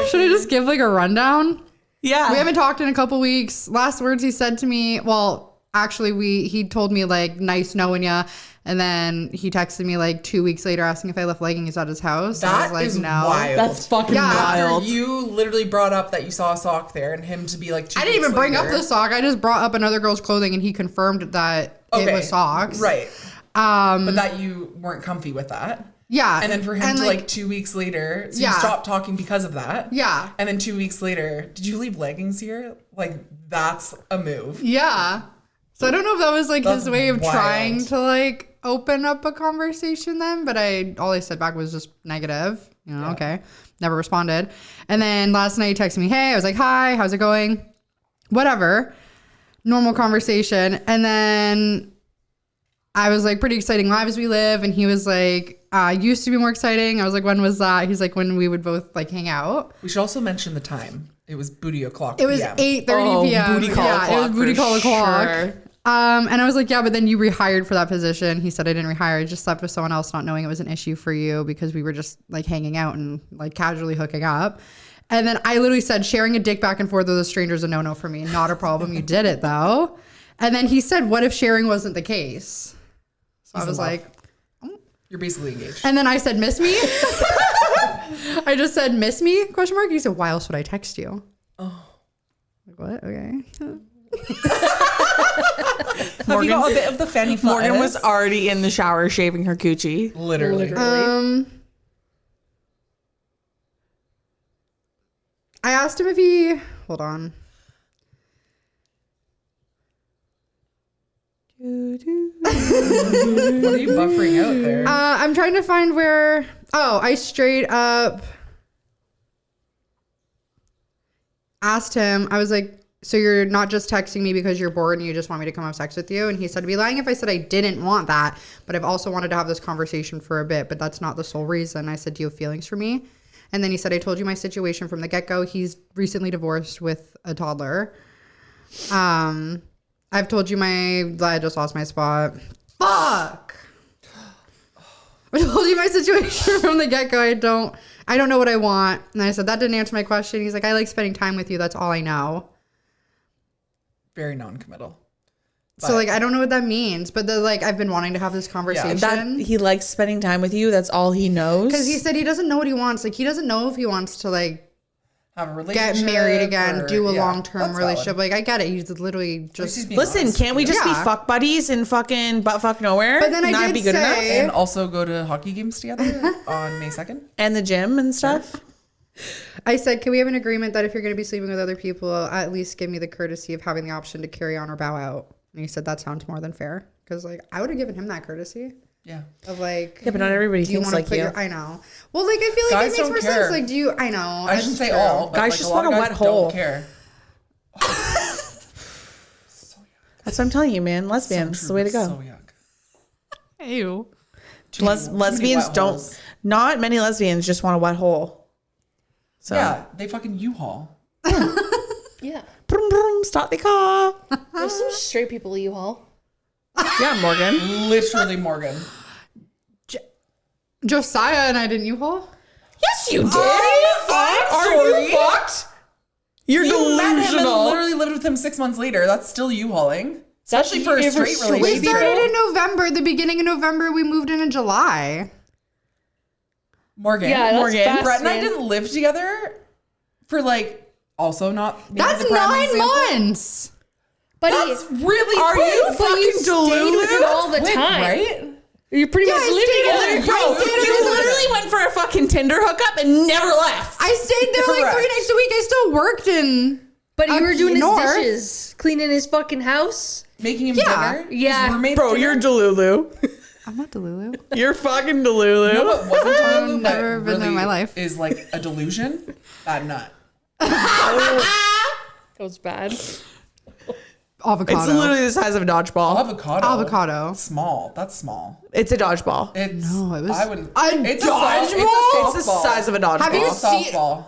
should I just give like a rundown? Yeah. We haven't talked in a couple weeks. Last words he said to me. Well, actually, he told me like "nice knowing ya," and then he texted me like 2 weeks later asking if I left leggings at his house. And I That was like, is no. wild. That's fucking Yeah. wild. After you literally brought up that you saw a sock there and him to be like 2 I didn't even weeks bring up later. the sock. I just brought up another girl's clothing, and he confirmed that it was socks. Right. But that you weren't comfy with that. Yeah. And then for him to like 2 weeks later, so Yeah. you stopped talking because of that. Yeah. And then 2 weeks later, did you leave leggings here? Like, that's a move. Yeah. So I don't know if that was like his That's way of wild. trying to like open up a conversation then, but all I said back was just negative. You know, okay. Never responded. And then last night he texted me, hey, I was like, hi, how's it going? Whatever. Normal conversation. And then I was like, pretty exciting lives we live. And he was like, used to be more exciting. I was like, when was that? He's like, when we would both like hang out. We should also mention the time. It was booty o'clock. It was PM. 8:30 Oh, p.m. booty call yeah, it o'clock was booty for call o'clock. sure. And I was like, yeah, but then you rehired for that position. He said, I didn't rehire. I just slept with someone else, not knowing it was an issue for you because we were just like hanging out and like casually hooking up. And then I literally said, sharing a dick back and forth with a stranger is a no-no for me. Not a problem. You did it though. And then he said, what if sharing wasn't the case? So I was like, you're basically engaged. and then I said, miss me? I just said, miss me? Question mark. He said, why else would I text you? Oh. Like, what? Okay. Have you got a bit of the fanny flutters? Morgan was already in the shower shaving her coochie. Literally. I asked him if he, hold on. What are you buffering out there? I'm trying to find where, I straight up asked him, I was like, so you're not just texting me because you're bored and you just want me to come have sex with you? And he said, I'd be lying if I said I didn't want that, but I've also wanted to have this conversation for a bit, but that's not the sole reason. I said, do you have feelings for me? And then he said, I told you my situation from the get-go. He's recently divorced with a toddler. I've told you I just lost my spot. Fuck! I told you my situation from the get-go. I don't know what I want. And I said, that didn't answer my question. He's like, I like spending time with you. That's all I know. Very non-committal. So, like, I don't know what that means. But, I've been wanting to have this conversation. That he likes spending time with you. That's all he knows. Because he said he doesn't know what he wants. Like, he doesn't know if he wants to, have a relationship, get married again, do a long-term relationship. Valid. Like, I get it. He's literally just... Listen, can't we just be fuck buddies and fucking butt fuck nowhere? But then I did be good enough? say... And also go to hockey games together on May 2nd. And the gym and stuff? I said, can we have an agreement that if you're going to be sleeping with other people, at least give me the courtesy of having the option to carry on or bow out? And he said, that sounds more than fair. Because, I would have given him that courtesy. Yeah. Of, Yeah, but not everybody thinks like you. I know. Well, I feel like Guys it makes don't more care. sense. I know. I shouldn't say all. But Guys just want a wet hole. Don't care. That's what I'm telling you, man. Lesbians, So it's the way to go. So yuck. Ew. Lesbians don't. holes. Not many lesbians just want a wet hole. So Yeah, they fucking U-Haul. Yeah. Brum, brum, start the car. There's some straight people at U-Haul. Yeah, Morgan. Literally Morgan. Josiah and I didn't U-Haul? Yes, you did. Are you fucked? You're You met him and delusional. literally lived with him 6 months later. That's still U-Hauling. Especially for a straight We relationship. started in November. The beginning of November, we moved in July. Morgan. Yeah, that's Morgan. fast, Brett and I man. didn't live together for also not. maybe That's the prime 9 example. months. But That's really Are quick. you but fucking you stayed with him all the Quick, time. right? You pretty much I lived stayed together. with- Bro, I stayed you with- literally went for a fucking Tinder hookup and never left. I stayed there Correct. 3 nights a week. I still worked in. But you were doing his North. dishes, cleaning his fucking house. Making him Yeah. dinner. Yeah. His roommate's Bro, dinner. you're Delulu. I'm not Delulu. You're fucking Delulu. You know what wasn't Delulu, I've but never been there in really my life. is like a delusion? That nut. That was bad. Avocado. It's literally the size of a dodgeball. Avocado. Small. That's small. It's a dodgeball. It's No, it was I wouldn't. a It's dodgeball? It's It's the size of a dodgeball. Have you It's a seen- softball.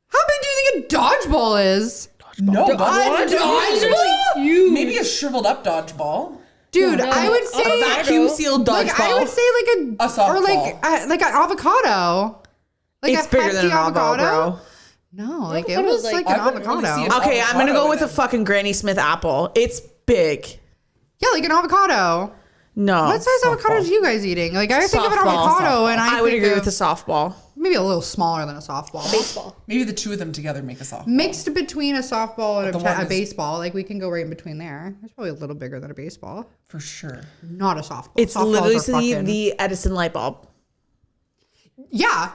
How big do you think a dodgeball is? No, A dodgeball? Huge. Maybe a shriveled up dodgeball. Dude, No, I would a say vacuum sealed dodgeball. like I would say A softball. or like an avocado. Like It's a bigger than hefty an avocado, bro. No, like it Avocado's was like- like an I wouldn't really avocado. see it. Okay, I'm gonna Avocado go with in a it. fucking Granny Smith apple. It's big. Yeah, like an avocado. No. What size avocados are you guys eating? Like I think of an avocado, and I would think agree of with a softball. maybe a little smaller than a softball. Baseball. Maybe the two of them together make a softball. Mixed between a softball and But the one a is- baseball. Like we can go right in between there. It's probably a little bigger than a baseball. For sure. Not a softball. It's Softballs literally are fucking- the Edison light bulb. Yeah.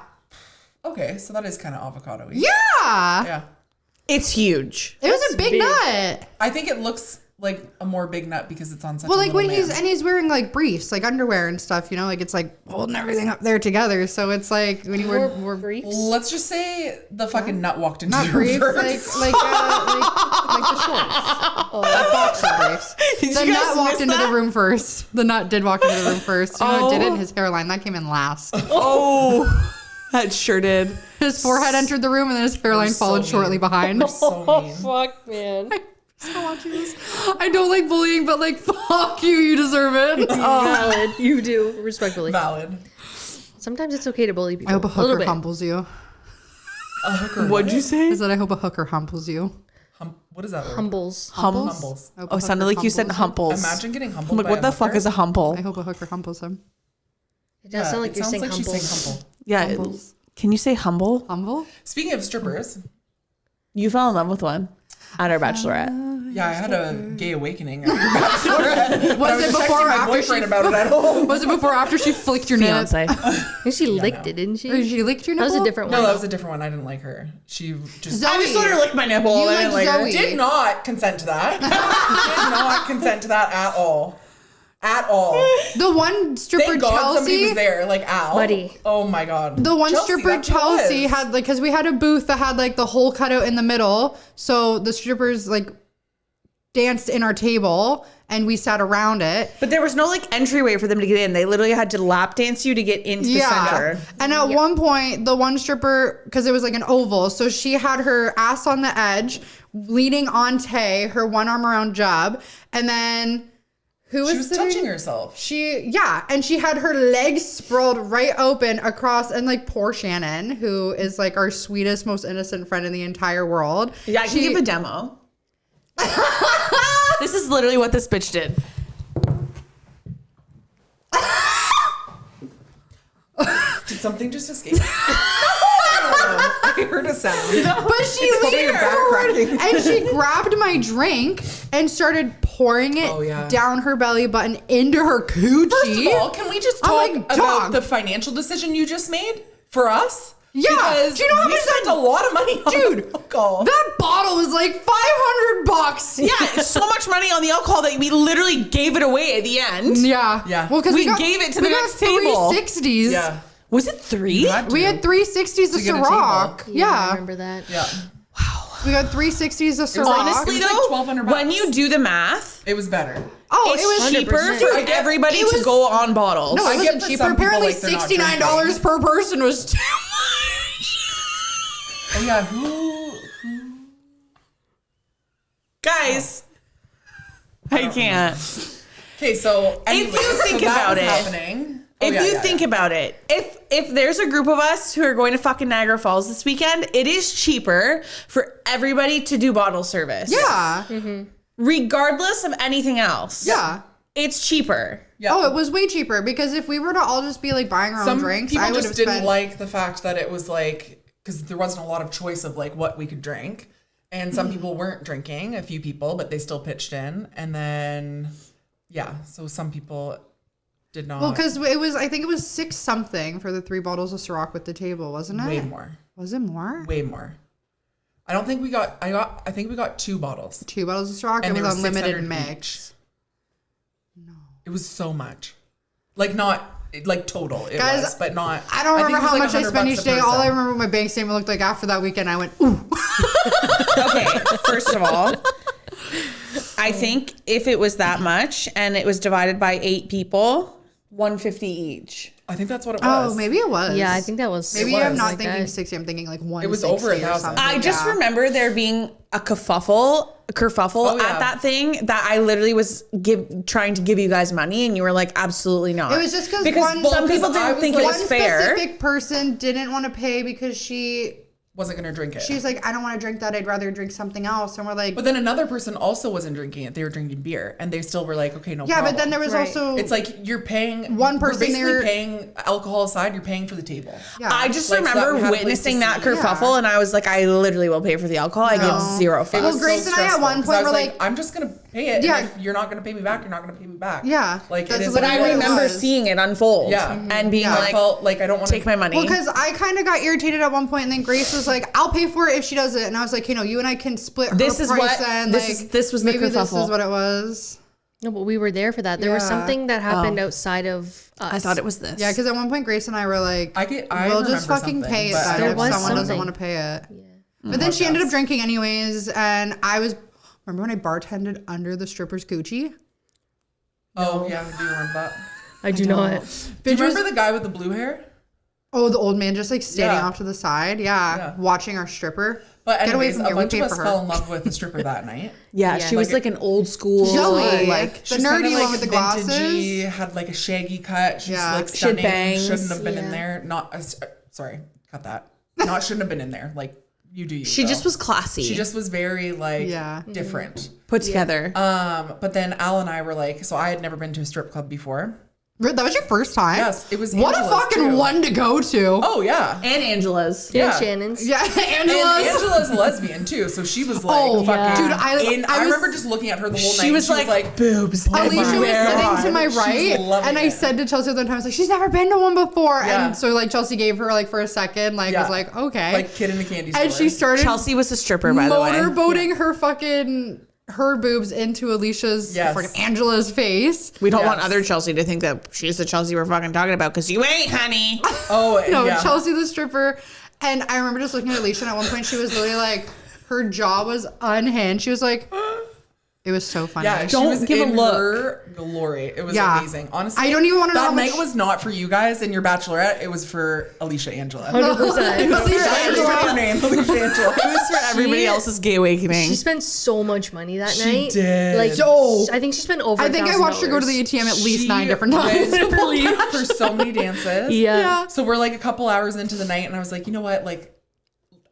Okay, so that is kind of avocado-y. Yeah. Yeah. It's huge. It was a big nut. I think it looks like a more big nut because it's on such Well, a like little when man. he's wearing like briefs, like underwear and stuff, you know, like it's like holding everything up there together. So it's like when you wear briefs. Let's just say the fucking nut walked into not the briefs, reverse. like the shorts, like boxer briefs. Did The you guys nut walked miss into that? the room first. The nut did walk into the room first. You know, it didn't. His hairline that came in last. Oh, that sure did. His forehead entered the room, and then his hairline so followed mean. shortly behind. So Oh, mean. fuck, man. I don't like bullying, but like, fuck you, you deserve it. Valid. You do. Respectfully. Valid. Sometimes it's okay to bully people. I hope a little hooker bit. humbles you. A hooker. What'd you say? Is that I hope a hooker humbles you. What is that word? Humbles. Humbles. Oh, it sounded like you said humples. Imagine getting humbled. I'm like, by what a the fuck hooker. is a humble? I hope a hooker humbles him. It does sound like it you're sounds saying like she's humbles. saying humble. Yeah. Humbles. Can you say humble? Humble? Speaking of strippers, You fell in love with one at our bachelorette. yeah, I had a gay awakening. After Bachelorette. Was it before or my after boyfriend she? about it at home? Was it before or after she flicked your nut? Fiance. I think she licked it, didn't she? Or she licked your That nipple? was a different No, one. that was a different one. I didn't like her. She just Zoe. I just let her lick my nipple. You I didn't like like her. Zoe. did not consent to that. Did not consent to that at all. At all. The one stripper Thank God somebody Chelsea. was there, like Al. Buddy. Oh my God. The one Chelsea, stripper that's who it was. Chelsea had like, because we had a booth that had like the hole cut out in the middle, so the strippers like danced in our table and we sat around it. But there was no like entryway for them to get in. They literally had to lap dance you to get into the center. And at one point, the one stripper, because it was like an oval, so she had her ass on the edge, leaning on Tay, her one arm around Jub, and then who She was touching herself. And she had her legs sprawled right open across, and like poor Shannon, who is like our sweetest, most innocent friend in the entire world. Yeah, I can give a demo. This is literally what this bitch did. Did something just escape? I heard a sound. But she probably your leaned back forward cracking. and she grabbed my drink and started pouring it down her belly button into her coochie. First of all, can we just I'm talk like, about dog. the financial decision you just made for us? Yeah. Because Do you know how we much spent a lot of money on Dude, alcohol. that bottle was like $500. Yeah, so much money on the alcohol that we literally gave it away at the end. Yeah. Yeah. Well, because We gave it to the next table. 360s. Yeah. Was it 3? We had 360s of get a Ciroc. table. Yeah, I Yeah. remember that. Yeah. We got 360s of Ciroc. Honestly It was though, like $1,200 when you do the math, It was better. Oh, it's it was cheaper 100%. for I get- everybody it to was- go on bottles. No, I it get wasn't that cheaper. some people, Apparently like, they're not $69 per person was too Oh yeah, who? Guys, I can't. Okay, so If you anyways, think so that about was it, happening. If you think about it, if there's a group of us who are going to fucking Niagara Falls this weekend, it is cheaper for everybody to do bottle service. Yeah. Regardless of anything else. Yeah. It's cheaper. Yeah. Oh, it was way cheaper because if we were to all just be like buying our own Some drinks, people I would just have didn't spent. like the fact that it was like, because there wasn't a lot of choice of like what we could drink, and some people weren't drinking, a few people, but they still pitched in, and then so some people did not. Well, because it was, I think it was 6 something for the 3 bottles of Ciroc with the table, wasn't it? way more, Was it more? way more. I don't think we got. I think we got 2 bottles. 2 bottles of Ciroc And and they with were unlimited 600 mix. It was so much, like not like total. It Guys, was, but not. I don't think remember it was how like much I spent $100 each a day. All I person. remember what my bank statement looked like after that weekend. I went, ooh. Okay, first of all, I think if it was that much and it was divided by 8 people, $150 each. I think that's what it was. Oh, maybe it was. Yeah, I think that was. Maybe It I'm was. not like thinking that. 60. I'm thinking like 160 It was over or 1,000. something. I just Yeah. remember there being a kerfuffle Oh, yeah. at that thing that I literally was trying to give you guys money and you were like, absolutely not. It was just because some people didn't think it one was fair. specific person didn't want to pay because she Wasn't gonna drink it. She's like, I don't want to drink that. I'd rather drink something else. And we're like, But then another person also wasn't drinking it. They were drinking beer, and they still were like, okay, no yeah, problem. but then there was Right. also It's like you're paying One person We're basically there- paying alcohol aside. You're paying for the table. yeah. I just Like, so that we remember had a place to witnessing that sit. kerfuffle, and I was like, I literally will pay for the alcohol. I No. give zero It fucks. Well, was Grace and I at stressful, one 'cause point I was were like, like- I'm just gonna pay it. Yeah. And if you're not gonna pay me back, you're not gonna pay me back. Yeah. Like That's it is. But what I it is. remember was. seeing it unfold, Yeah. and being Yeah. I like, felt like I don't want to take my money. Well, because I kind of got irritated at one point, and then Grace was like, "I'll pay for it if she does it," and I was like, "You know, you and I can split her This is price." what- and this like, this was the maybe this kerfuffle. is what it was. No, but we were there for that. There was Yeah. something that happened outside of us. I thought it was this. Yeah, because at one point Grace and I were like, I "We'll just remember fucking something, pay it but then I There if don't was someone doesn't something. want to pay it." Yeah. But then she ended up Podcast. drinking anyways, and I was. Remember when I bartended under the stripper's Gucci? Oh yeah, do you remember that? I do not. Do you remember the guy with the blue hair? Oh, the old man just like standing Yeah. off to the side, yeah, Yeah. watching our stripper. But Get away anyways, from a here. We bunch of pay us for her. fell in love with the stripper that night. yeah, Yeah. she was Like like an old school, Zoe, like the She's nerdy kinda, one with the glasses. vintagey, had like a shaggy cut. She's Yeah. like She had stunning. bangs. Shouldn't have been in Yeah. there. Not sorry, cut that. Not shouldn't have been in there. Like you do you. She girl. just was classy. She just was very like different. put together. But then Al and I were like, so I had never been to a strip club before. That was your first time? Yes, it was. What Angela's a fucking too. one to go to. Oh yeah. And Angela's. Yeah, Yeah. Shannon's. Yeah, And Angela's a lesbian too, so she was like, Oh, fucking. dude, I remember just looking at her the whole night. She was like boobs. Alicia was everywhere. sitting to my She was right, loving and I it. said to Chelsea the other time, I was like, she's never been to one before. Yeah. And so like Chelsea gave her like for a second, like was like, okay. like kid in the candy store. And she started Chelsea was a stripper, by the way. motorboating her boobs into Alicia's fucking Angela's face. We don't want other Chelsea to think that she's the Chelsea we're fucking talking about, because you ain't, honey. Oh No, yeah. Chelsea the stripper. And I remember just looking at Alicia, and at one point she was literally like, her jaw was unhinged. She was like, it was so funny. Yeah, she Don't was give a in look. her glory. It was amazing. Honestly, I don't even want to know that how much- night was not for you guys and your bachelorette. It was for Alicia Angela. 100%. Alicia That is Angela. her name, Alicia Angela. It was for everybody else's gay awakening. She spent so much money that She night. did. Like, Oh. I think she spent over. I think I watched her go to the ATM at least 9 different times. went for so many dances. Yeah. So we're like a couple hours into the night, and I was like, you know what, like,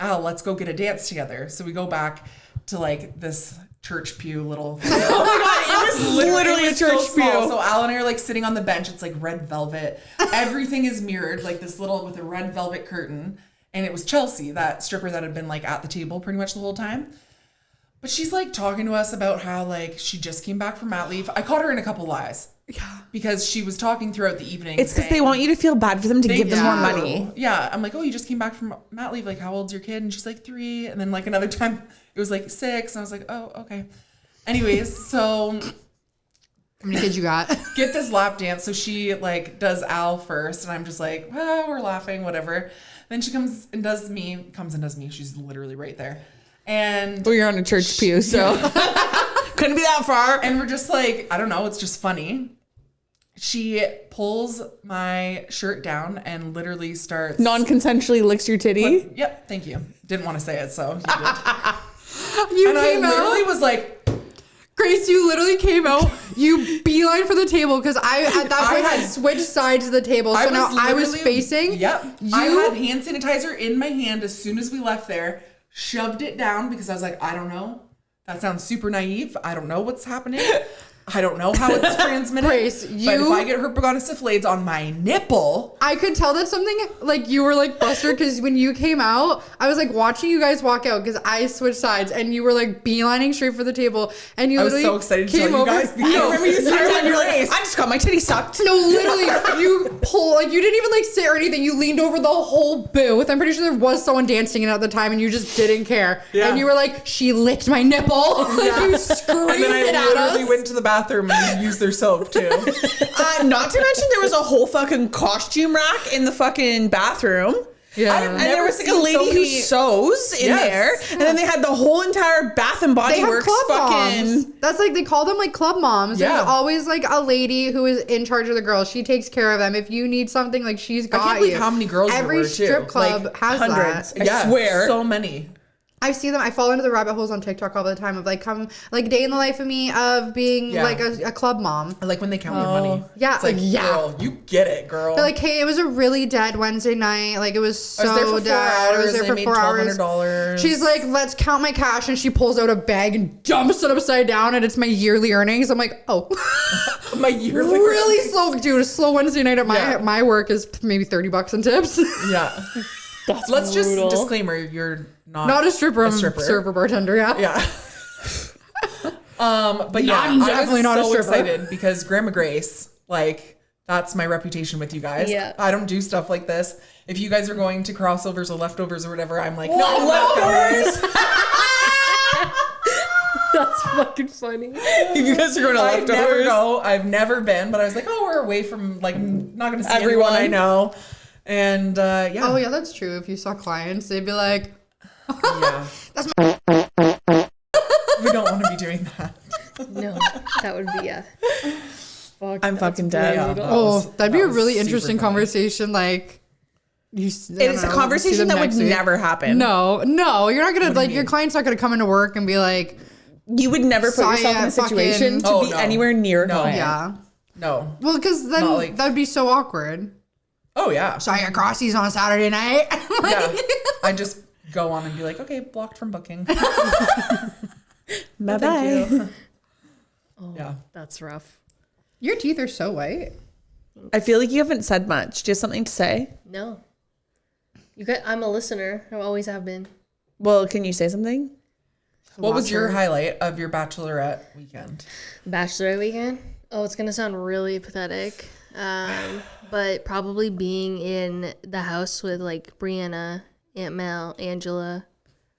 Al, let's go get a dance together. So we go back to like this church pew little. Oh my god, it was literally it a was church so small. pew. So Al and I are like sitting on the bench. It's like red velvet. Everything is mirrored, like this little with a red velvet curtain. And it was Chelsea, that stripper that had been like at the table pretty much the whole time. But she's like talking to us about how like she just came back from mat leave. I caught her in a couple lies. Yeah. Because she was talking throughout the evening. It's because they want you to feel bad for them to give them more do. money. Yeah. I'm like, oh, you just came back from mat leave. Like, how old's your kid? And she's like 3. And then like another time it was like 6. And I was like, oh, okay. Anyways, so How many kids you got? get this lap dance. So she like does Al first, and I'm just like, well, we're laughing, whatever. Then she comes and does me. She's literally right there. And Well, you're on a church pew, so couldn't be that far. and we're just like, I don't know, it's just funny. She pulls my shirt down and literally starts Non-consensually licks your titty. Yep, thank you. Didn't want to say it, so you did. You And I came literally out. was like, Grace, you literally came out. You beeline for the table because I at that I point had had- switched sides of the table. So now I was literally- facing. Yep. You. I had hand sanitizer in my hand as soon as we left there, shoved it down because I was like, I don't know. That sounds super naive. I don't know what's happening. I don't know how it's transmitted. Grace, but you- if I get herpetogonosyphilis on my nipple, I could tell that something like you were like flustered because when you came out, I was like watching you guys walk out because I switched sides and you were like beelining straight for the table and you I was literally so excited to came tell you over. guys because No, remember you said And you're like, I just got my titty sucked. no, literally, you pull like you didn't even like sit or anything. You leaned over the whole booth. I'm pretty sure there was someone dancing in it at the time, and you just didn't care. Yeah. And you were like, "She licked my nipple." you screamed and then it I at literally us. went to the bathroom and used their soap too. Not to mention there was a whole fucking costume rack in the fucking bathroom. Yeah. I've And never there was like a seen lady so who many- sews in Yes. there. And then they had the whole entire Bath and Body They have Works club fucking. moms. That's like they call them like club moms. Yeah. There's always like a lady who is in charge of the girls. She takes care of them. If you need something, like she's got I can't believe you. how many girls Every there were too. strip club Like, has hundreds. that. I swear. so many. I see them. I fall into the rabbit holes on TikTok all the time of like come like day in the life of me of being Yeah. like a club mom. I like when they count your money. Yeah, It's like, like, yeah. girl, you get it, girl. They're like, hey, it was a really dead Wednesday night. Like it was so I was there for 4 dead. I was hours. there I for made 4 hours. $1,200. She's like, let's count my cash, and she pulls out a bag and dumps it upside down, and it's my yearly earnings. I'm like, oh, my yearly really slow, dude. A slow Wednesday night at Yeah. my work is maybe $30 in tips. Yeah. That's Let's brutal. just disclaimer, you're not Not a stripper, I'm a stripper. server bartender. Yeah. Yeah. But yeah, I'm definitely I was not a so stripper. excited because Grandma Grace, like, that's my reputation with you guys. Yeah. I don't do stuff like this. If you guys are going to crossovers or leftovers or whatever, I'm like, No, no, leftovers. That's fucking funny. If you guys are going to I never leftovers. go. I've never been, but I was like, oh, we're away from, like, I'm not going to see Everyone. everyone I know. And yeah. Oh yeah, that's true. If you saw clients, they'd be like, Yeah. That's We don't want to be doing that. No, that would be a. Fuck, I'm that's fucking dead. brutal. oh, that'd be that a was really super interesting funny. conversation. Like, you. It is a conversation that would never happen. No, you're not gonna like your client's not gonna come into work and be like, You would never put Saw yourself in ya a situation fucking- to be no. anywhere near a No. client. yeah. No. Well, because then Not like- that'd be so awkward. Oh, yeah. Saw your crossies on Saturday night. Yeah. I just go on and be like, okay, blocked from booking. Bye Thank bye. you. Oh, Yeah. that's rough. Your teeth are so white. I feel like you haven't said much. Do you have something to say? No. I'm a listener. I always have been. Well, can you say something? What was your highlight of your bachelorette weekend? Bachelorette weekend. Oh, it's gonna sound really pathetic, but probably being in the house with like Brianna, Aunt Mel, Angela,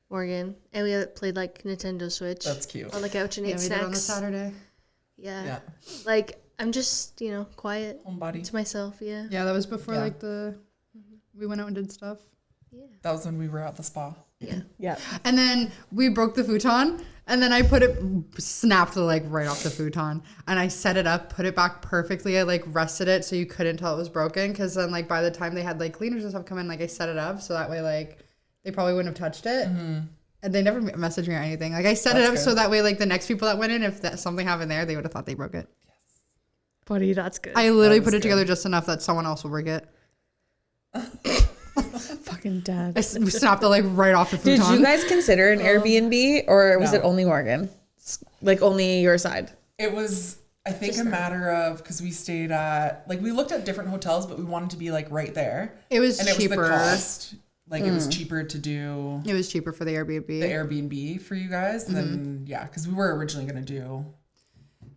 Morgan, and we played like Nintendo Switch. That's cute. On the couch and Yeah, ate we did on the snacks. Saturday. Yeah. Like I'm just quiet Homebody. to myself. Yeah. Yeah, that was before Yeah. we went out and did stuff. That was when we were at the spa. Yeah. And then we broke the futon, and then I snapped the right off the futon, and I set it up, put it back perfectly. I rested it so you couldn't tell it was broken, because then by the time they had cleaners and stuff come in, I set it up so that way they probably wouldn't have touched it. Mm-hmm. And they never messaged me or anything. I set it up so that way the next people that went in, if something happened there, they would have thought they broke it. Buddy, that's good. I literally put it together just enough that someone else will break it. Fucking dead. I snapped it right off the futon. Did you guys consider an Airbnb or was it only Morgan? Only your side? It was, I think, a matter of, because we stayed at, we looked at different hotels, but we wanted to be right there. It was and cheaper. It was the cost. It was cheaper to do It was cheaper for the Airbnb. the Airbnb for you guys. And then, because we were originally going to do.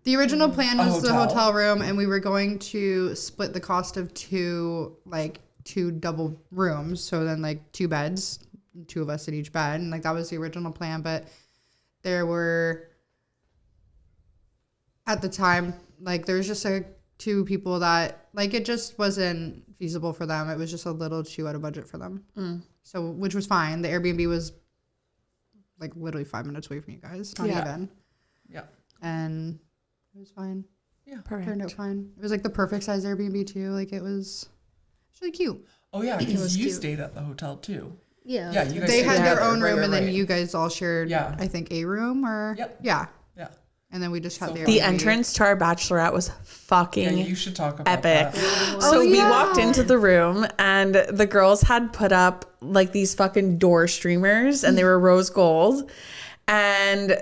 The original plan was the hotel. hotel room, and we were going to split the cost of two double rooms. So then 2 beds, 2 of us in each bed. And that was the original plan. But there were, at the time, there was just 2 people that it just wasn't feasible for them. It was just a little too out of budget for them. So, which was fine. The Airbnb was literally 5 minutes away from you guys. Not even. Yeah. And it was fine. Yeah. Perfect. Turned out fine. It was the perfect size Airbnb too. It was really cute. Oh, yeah, because you cute. stayed at the hotel, too. Yeah. Yeah, you guys They stayed had their together. own room, Right, and then right. you guys all shared, Yeah. I think, a room or Yep. yeah. Yeah. And then we just had So the fun. The Airbnb. entrance to our bachelorette was Yeah, fucking you should talk about epic. that. So we yeah. walked into the room and the girls had put up these fucking door streamers and they were rose gold. And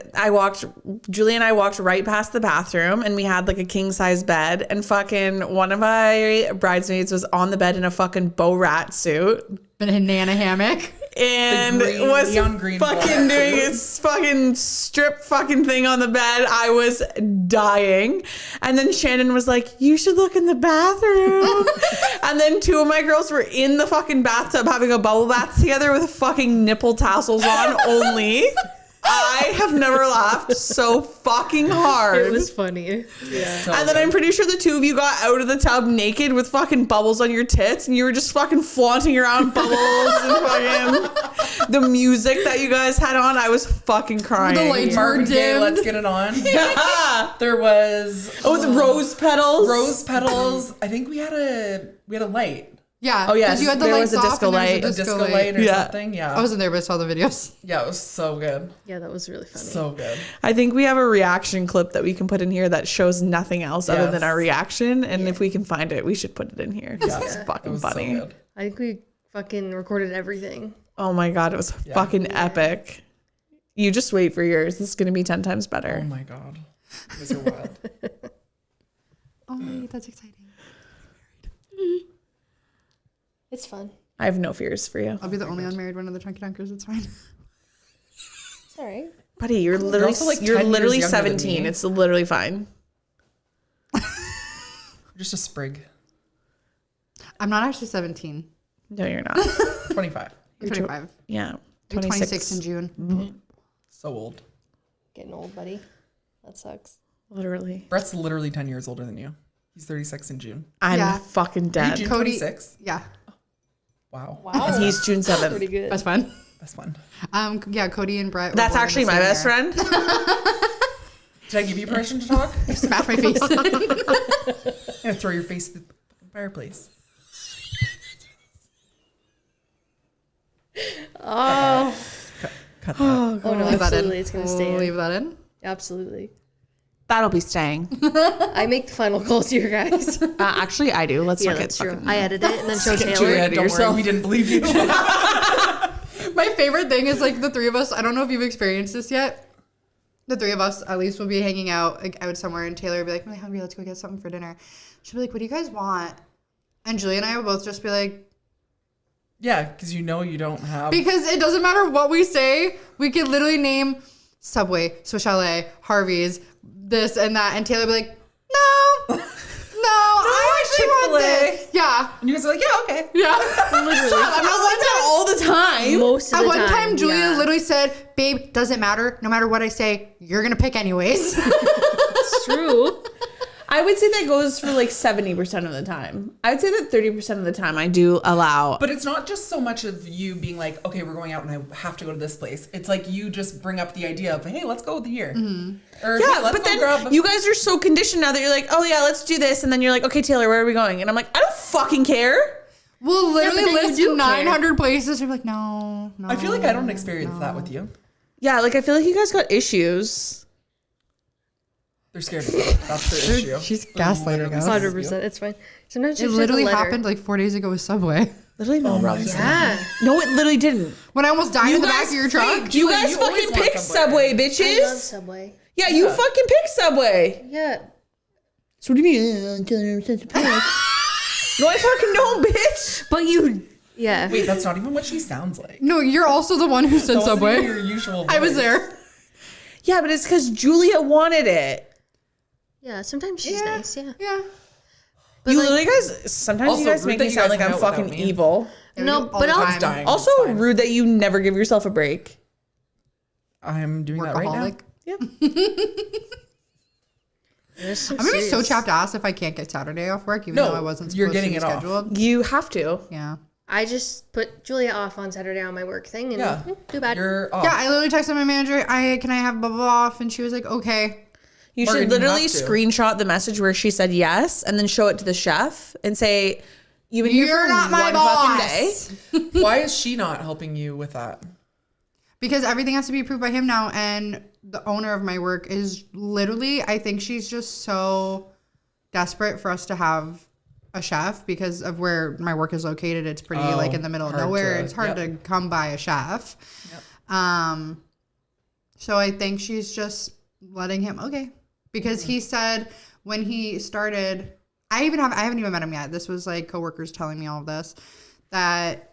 Julie and I walked right past the bathroom and we had a king size bed and fucking one of my bridesmaids was on the bed in a fucking bow rat suit. Banana hammock. And green- was neon green fucking bow doing his fucking strip fucking thing on the bed. I was dying. And then Shannon was like, you should look in the bathroom. And then 2 of my girls were in the fucking bathtub having a bubble bath together with fucking nipple tassels on only. I have never laughed so fucking hard. It was funny. Yeah. So And then good. I'm pretty sure the 2 of you got out of the tub naked with fucking bubbles on your tits and you were just fucking flaunting around bubbles and fucking the music that you guys had on. I was fucking crying. The lights were Marvin Gaye, dimmed. let's get it on. Yeah. There was Oh, the rose petals. rose petals. I think we had a light. Yeah. Oh, yes, 'cause you had the there lights was a off disco and there was light. A disco light or Yeah. something. Yeah. I wasn't there, but I saw the videos. Yeah, it was so good. Yeah, that was really funny. So good. I think we have a reaction clip that we can put in here that shows nothing else other than Yes. our reaction. And if we can find it, we should put it in here. Yeah. It's It fucking was funny. so good. I think we fucking recorded everything. Oh my God, it was fucking epic. You just wait for yours. This is going to be 10 times Oh better. my God. You guys are wild. Oh, wait, that's exciting. It's fun. I have no fears for you. I'll be the only unmarried one of the Chunky Dunkers. It's fine. It's all right. Buddy, you're literally, also, like, you're 10 years literally younger than 17. me. It's literally fine. Just a sprig. I'm not actually 17. No, you're not. 25. I'm 25. Yeah. I'm 26 in June. So old. Getting old, buddy. That sucks. Literally. Brett's literally 10 years older than you. He's 36 in June. I'm Yeah. fucking Are you dead. June Cody- 26? Yeah, Wow. Wow. He's June 7th. Pretty good. that's fun. That's fun. Yeah, Cody and Brett. were That's born in actually the my same best year. friend. Did I give you permission to talk? Smash my face. I'm gonna throw your face through the fireplace. Oh. Cut that. Oh no, Leave that in. absolutely. It's gonna stay Leave in. that in. Absolutely. That'll be staying. I make the final calls here, guys. Actually, I do. Let's Yeah, not get that's true. fucking... I edit it and then show Get Taylor. Julia. Don't worry, yourself. we didn't believe you. My My favorite thing is like the three of us. I don't know if you've experienced this yet. The three of us at least will be hanging out like out somewhere, and Taylor will be like, "I'm really hungry. Let's go get something for dinner." She'll be like, "What do you guys want?" And Julie and I will both just be like, Yeah, because you know you don't have. because it doesn't matter what we say. We could literally name Subway, Swiss Chalet, Harvey's, this and that, and Taylor will be like, "No, I actually want Chick-fil-A." this." Yeah. And you guys are like, yeah, okay. Yeah. I'm not like that all the time. Most of At the one time, time, Julia yeah. literally said, "Babe, doesn't matter. No matter what I say, you're going to pick anyways." It's true. I would say that goes for like 70% of the time. I would say that 30% of the time I do allow. But it's not just so much of you being like, okay, we're going out and I have to go to this place. It's like you just bring up the idea of, hey, let's go here. Or, Yeah, hey, let's but go then grab you guys are so conditioned now that you're like, oh yeah, let's do this. And then you're like, okay, Taylor, where are we going? And I'm like, I don't fucking care. We'll literally but then you list do care. 900 places. And you're like, no. I feel like I don't experience that with you. Yeah, like I feel like you guys got issues. They're scared of me. That's their issue. She's gaslighting us. 100%. It's fine. Sometimes It you literally just have to let her. happened like 4 days ago with Subway. Literally no problem. Yeah. No, it literally didn't. When I almost died You in the guys back of your truck. You guys you always fucking want pick Subway. Subway, I love bitches. Subway. Yeah, you fucking pick Subway. Yeah. So what do you mean? No, I fucking don't, bitch. But you. Yeah. Wait, that's not even what she sounds like. No, you're also the one who said That wasn't Subway. even your usual I was voice. there. Yeah, but it's because Julia wanted it. Yeah. Sometimes she's nice. Yeah. Yeah. But You like, literally guys, sometimes Also, you guys rude make that me you sound guys like I'm hang out without fucking me. evil. no, all but the I'll. time. Dying. Also It's fine. rude that you never give yourself a break. I'm doing that right now. Workaholic. Yeah. I'm gonna be so chapped ass if I can't get Saturday off work, even No, though I wasn't supposed you're to getting be it off. scheduled. You have to. Yeah. I just put Julia off on Saturday on my work thing, and Yeah. too bad. You're off. Yeah, I literally texted my manager, can I have blah blah blah off? And she was like, okay. You Morgan, should you literally have to. screenshot the message where she said yes and then show it to the chef and say, you've been here You're for not my one fucking day. boss. Why is she not helping you with that? Because everything has to be approved by him now, and the owner of my work is literally, I think she's just so desperate for us to have a chef because of where my work is located. It's pretty Oh, like in the middle of hard nowhere. to- It's hard yep. to come by a chef. So I think she's just letting him, okay. Because he said when he started, I haven't even met him yet. This was like coworkers telling me all of this, that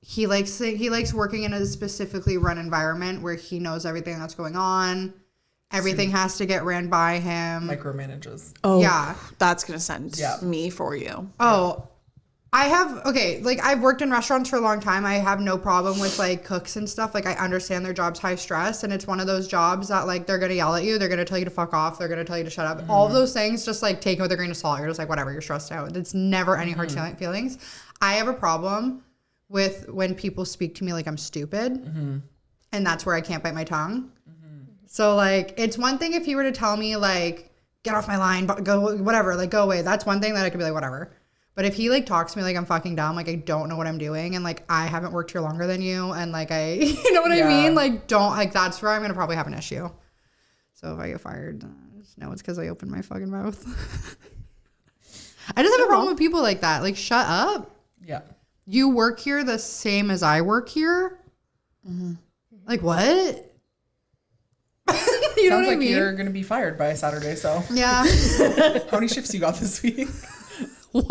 he likes working in a specifically run environment where he knows everything that's going on. Everything has to get ran by him. Micromanages. Oh, Yeah. That's going to send Yeah. me for you. Oh, I've worked in restaurants for a long time. I have no problem with like cooks and stuff. Like I understand their job's high stress, and it's one of those jobs that like they're gonna yell at you, they're gonna tell you to fuck off, they're gonna tell you to shut up. All of those things, just like take it with a grain of salt. You're just like, whatever, you're stressed out. It's never any hard feelings. I have a problem with when people speak to me like I'm stupid, and that's where I can't bite my tongue. So like, it's one thing if he were to tell me like, get off my line, but go whatever, like go away. That's one thing that I could be like, whatever. But if he like talks to me like I'm fucking dumb, like I don't know what I'm doing, and like I haven't worked here longer than you, and like you know what I mean? Like don't, like that's where I'm gonna probably have an issue. So if I get fired, just know it's because I opened my fucking mouth. I just have a problem with people like that. Like shut up. Yeah. You work here the same as I work here. Like what? You know Sounds what I like mean? you're gonna be fired by Saturday. So Yeah. how many shifts you got this week? One.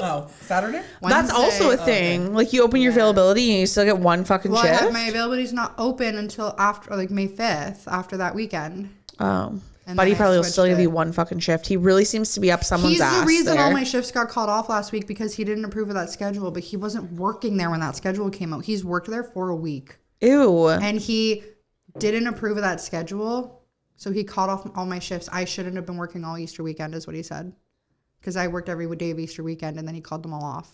Oh, Saturday. That's also a Wednesday. thing. Like you open your availability and you still get one fucking Well, shift. my availability's not open until after, like May 5th, after that weekend. Oh. And But he then I probably will switched still give it. you one fucking shift. He really seems to be up someone's He's ass the reason there. all my shifts got called off last week because he didn't approve of that schedule, but he wasn't working there when that schedule came out. He's worked there for a week. Ew. And he didn't approve of that schedule, so he called off all my shifts. I shouldn't have been working all Easter weekend is what he said. Because I worked every day of Easter weekend, and then he called them all off.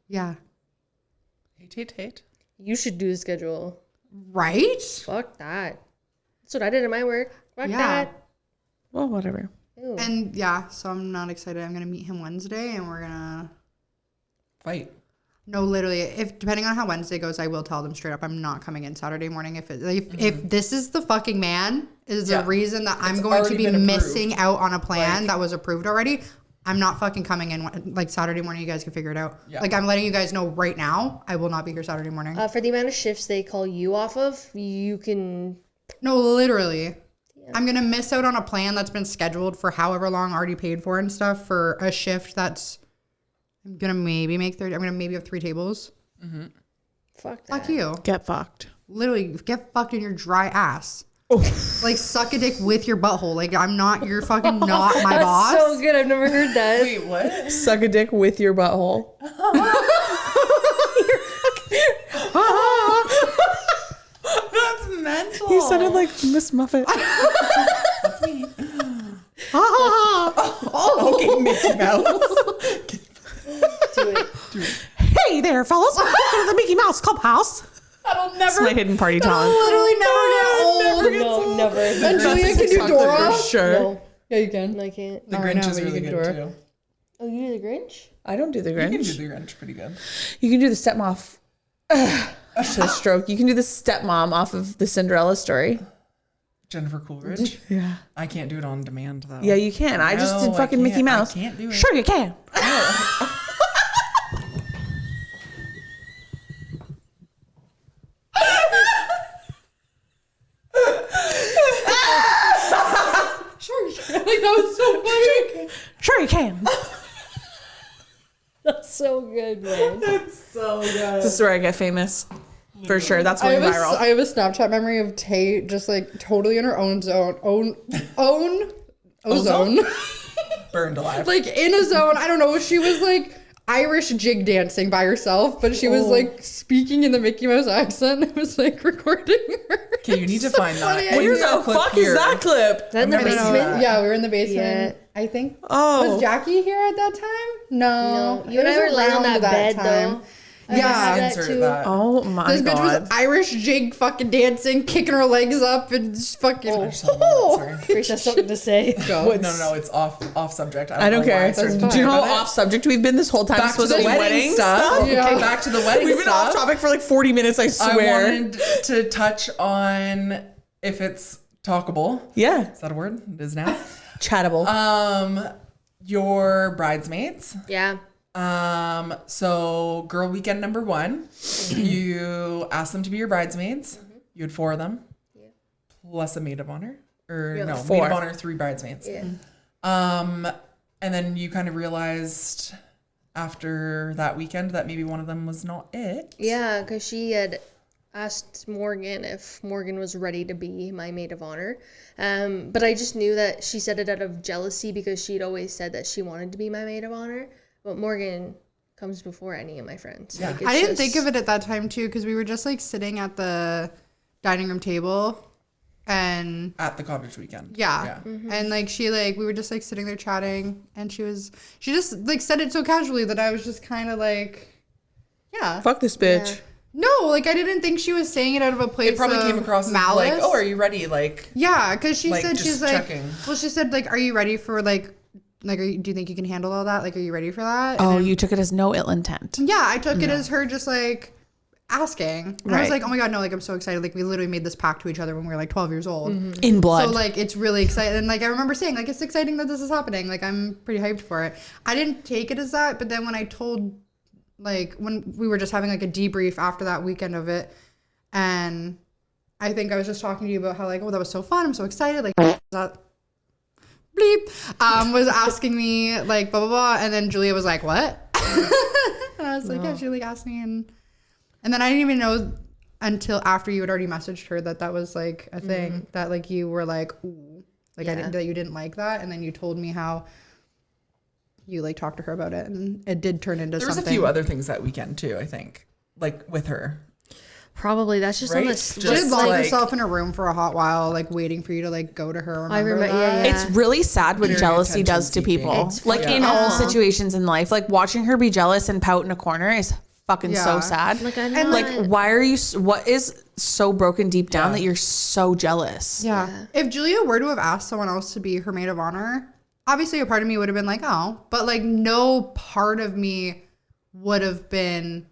Yeah. Hate. You should do the schedule. Right? Fuck that. That's what I did at my work. Fuck Yeah. that. Well, whatever. Ew. And yeah, so I'm not excited. I'm going to meet him Wednesday, and we're going to... Fight. No, literally, if depending on how Wednesday goes, I will tell them straight up I'm not coming in Saturday morning. If this is the fucking man is Yeah. the reason that I'm It's going to already be been approved. missing out on a plan that was approved already, I'm not fucking coming in like Saturday morning. You guys can figure it out. Yeah. Like I'm letting you guys know right now. I will not be here Saturday morning. For the amount of shifts they call you off of, you can. No, literally. Yeah. I'm gonna miss out on a plan that's been scheduled for however long, already paid for and stuff, for a shift that's. I'm gonna maybe make 30. I'm gonna maybe have 3 tables. Mm-hmm. Fuck that. Fuck you. Get fucked. Literally, get fucked in your dry ass. Like suck a dick with your butthole. Like I'm not. You're fucking not my That's boss. so good. I've never heard that. Wait, what? Suck a dick with your butthole. That's mental. You sounded like Miss Muffet. That's me. Okay, Mickey Mouse. Do it. Hey there, fellas. Welcome to the Mickey Mouse Clubhouse. That'll It's never. my hidden party talent. Literally never get old. No, never. And Julia, can you Dora? For sure. No, Yeah, you can. I can't. The Oh, I Grinch know, is but you really can good do it. too. Oh, you do the Grinch? I don't do the You can Grinch. do the Grinch pretty good. You can do the stepmom off. Just a stroke. You can do the stepmom off of the Cinderella story. Jennifer Coolidge. Yeah. I can't do it on demand though. Yeah, you can. I just No, did I fucking Mickey can't. Mouse. I can't do it. Sure, you can. Sure. Like that was so funny. Sure, you can. That's so good, man. It's so good. This is where I get famous. For sure. That's I going have, viral. I have a Snapchat memory of Tay just like totally in her own zone. Ozone. Burned alive. Like in a zone. I don't know. She was like Irish jig dancing by herself, but she was like speaking in the Mickey Mouse accent. It was like recording her. Okay, you need to find that. funny. Put Where that the clip fuck here. is that clip? Is that in the I've never seen basement? that. Yeah, we were in the basement. Yeah. I think. Oh. Was Jackie here at that time? No. No. You and It I was were laying on around that bed, though. Yeah. that Insert too. that. Oh my This bitch god. was Irish jig fucking dancing, kicking her legs up and just fucking. Sorry. Grace has something to say. Go. No, it's off subject. I don't know why care. I started fine. Do you know talking how about off subject we've been this whole time? Back to Supposed the be wedding stuff. Yeah. Okay, back to the wedding We've been stuff. off topic for like 40 minutes, I I swear. wanted to touch on if it's talkable. Yeah. Is that a word? It is now. Chattable. Your bridesmaids. Yeah. So girl weekend number 1, you asked them to be your bridesmaids. You had 4 of them. Yeah. Plus a maid of honor. Or Yeah. no, 4. maid of honor, 3 bridesmaids. Yeah. And then you kind of realized after that weekend that maybe one of them was not it. Yeah, because she had asked Morgan if Morgan was ready to be my maid of honor. But I just knew that she said it out of jealousy because she'd always said that she wanted to be my maid of honor. But Morgan comes before any of my friends. Yeah. Like, it's I didn't just- think of it at that time too, because we were just like sitting at the dining room table, and At the cottage weekend. yeah, and like we were just like sitting there chatting, and she just like said it so casually that I was just kind of like, yeah, Fuck this bitch. no, like I didn't think she was saying it out of a place. It probably of came across as malice. like, oh, are you ready? Like, Yeah, because she Like, said just she's like, checking. well, she said like, are you ready for like do you think you can handle all that? Like, are you ready for that? And Oh, then- you took it as no ill intent. yeah, I took it as her just like asking. And I was Right. like, oh my god, no, like I'm so excited. Like we literally made this pact to each other when we were like 12 years old. In blood. So like it's really exciting. And like I remember saying like it's exciting that this is happening. Like I'm pretty hyped for it. I didn't take it as that, but then when I told like when we were just having like a debrief after that weekend of it, and I think I was just talking to you about how like, oh, that was so fun. I'm so excited. Like that bleep was asking me like blah blah blah, and then Julia was like, what? And I was like, yeah, she like asked me, and then I didn't even know until after you had already messaged her that was like a thing, that like you were like, ooh, like I didn't, that you didn't like that, and then you told me how you like talked to her about it, and it did turn into there was something. a few other things that weekend too, I think. Like with her. Probably that's just on Right? the Just She did lock like- herself in a room for a hot while, like waiting for you to like go to her. I remember- that? yeah. It's really sad what Very jealousy does to attention-seeking. people. It's Like fucking in all awful. situations in life, like watching her be jealous and pout in a corner is fucking so Yeah. sad. Like, I'm And, not, Like, why are you? What is so broken deep down that you're so jealous? Yeah. If Julia were to have asked someone else to be her maid of honor, obviously a part of me would have been like, oh, but like no part of me would have been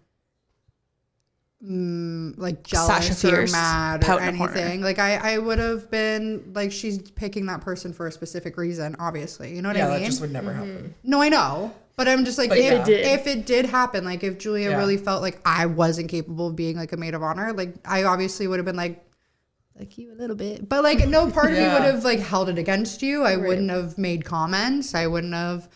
like jealous Sasha or Fierce, mad or pout in a corner. anything. Like I would have been like, she's picking that person for a specific reason, obviously. You know what I mean? that just would never happen. No, I know. But I'm just like, But if, yeah. if it did happen, like if Julia Yeah. really felt like I wasn't capable of being like a maid of honor, like I obviously would have been like you a little bit. But like no part of me Yeah. would have like held it against you. I wouldn't have made comments. I would have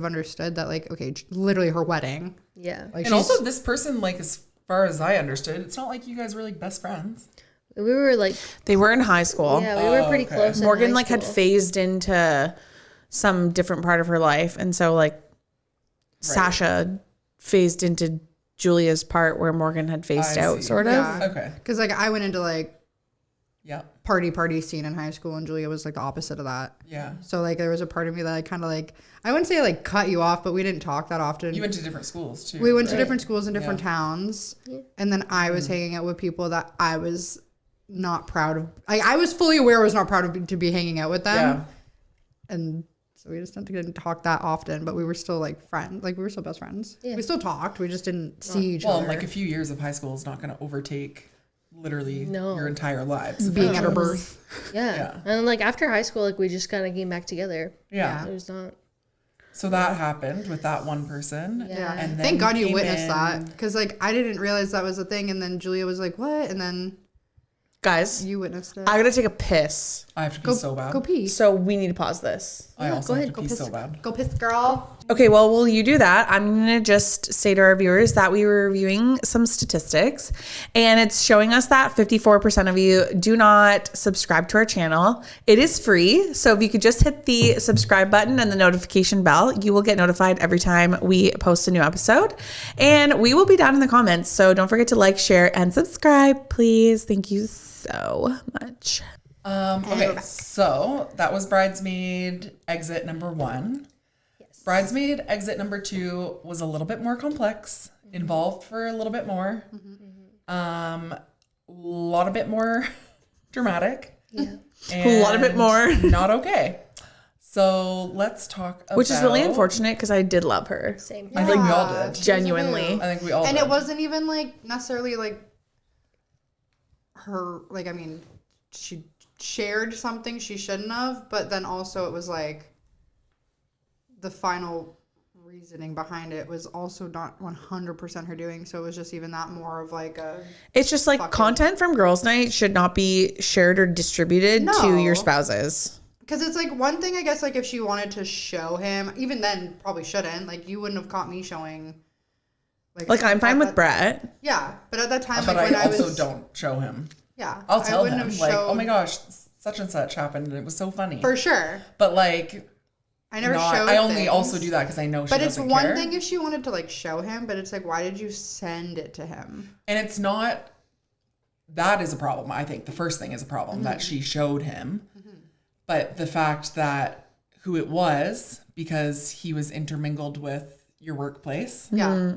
understood that like, okay, literally her wedding. Yeah. Like And also this person, like, as far as I understood, it's not like you guys were like best friends. We were like, They were in high school. yeah, we were pretty okay. close. in Morgan high like had school. phased into some different part of her life, and so like Sasha phased into Julia's part where Morgan had phased I out, see. sort of. Yeah. Okay. Because like I went into like Yeah. party scene in high school, and Julia was like the opposite of that. Yeah. So like there was a part of me that I kind of like, I wouldn't say like cut you off, but we didn't talk that often. You went to different schools too. We went to different schools in different Yeah. towns, and then I was hanging out with people that I was not proud of. Like I was fully aware I was not proud of to be hanging out with them, Yeah. and so we just didn't talk that often. But we were still like friends. Like we were still best friends. Yeah. We still talked. We just didn't see each Well, other. and like a few years of high school is not going to overtake literally No. your entire lives. being at her birth. Yeah. Yeah. And like after high school, like we just kind of came back together. Yeah. It was not. So that happened with that one person. Yeah. And then Thank God you came witnessed in- that, because like I didn't realize that was a thing, and then Julia was like, "What?" And then Guys, you witnessed it. I gotta take a piss, I have to pee Go so bad. Go pee. so we need to pause this. I also go have ahead. to pee so bad. Go piss, girl. Okay, well, while you do that, I'm going to just say to our viewers that we were reviewing some statistics, and it's showing us that 54% of you do not subscribe to our channel. It is free, so if you could just hit the subscribe button and the notification bell, you will get notified every time we post a new episode, and we will be down in the comments, so don't forget to like, share, and subscribe, please. Thank you so much. Okay, so that was bridesmaid exit number 1. Yes. Bridesmaid exit number 2 was a little bit more complex, involved for a little bit more, a lot of bit more dramatic. Yeah. A lot of bit more. Not okay. So let's talk about... Which is really unfortunate because I did love her. Same. I think we all Yeah. did. Genuinely. I think we all And did. it wasn't even like necessarily like her, like, I mean, she shared something she shouldn't have, but then also it was like the final reasoning behind it was also not 100% her doing. So it was just even that more of like a, It's just like Fucking- content from girls' night should not be shared or distributed to No. your spouses. because it's like one thing, I guess, like if she wanted to show him, even then probably shouldn't, like you wouldn't have caught me showing. Like I'm fine at with that- Brett. Yeah, but at that time, But like when I I also was, don't show him. yeah, I'll I tell wouldn't him, have like, showed, oh my gosh, such and such happened and it was so funny. for sure. But like, I never not, showed I only things. also do that because I know she But it's doesn't one care. thing if she wanted to like show him, but it's like, why did you send it to him? And it's not, that is a problem. I think the first thing is a problem that she showed him. But the fact that who it was, because he was intermingled with your workplace, Yeah.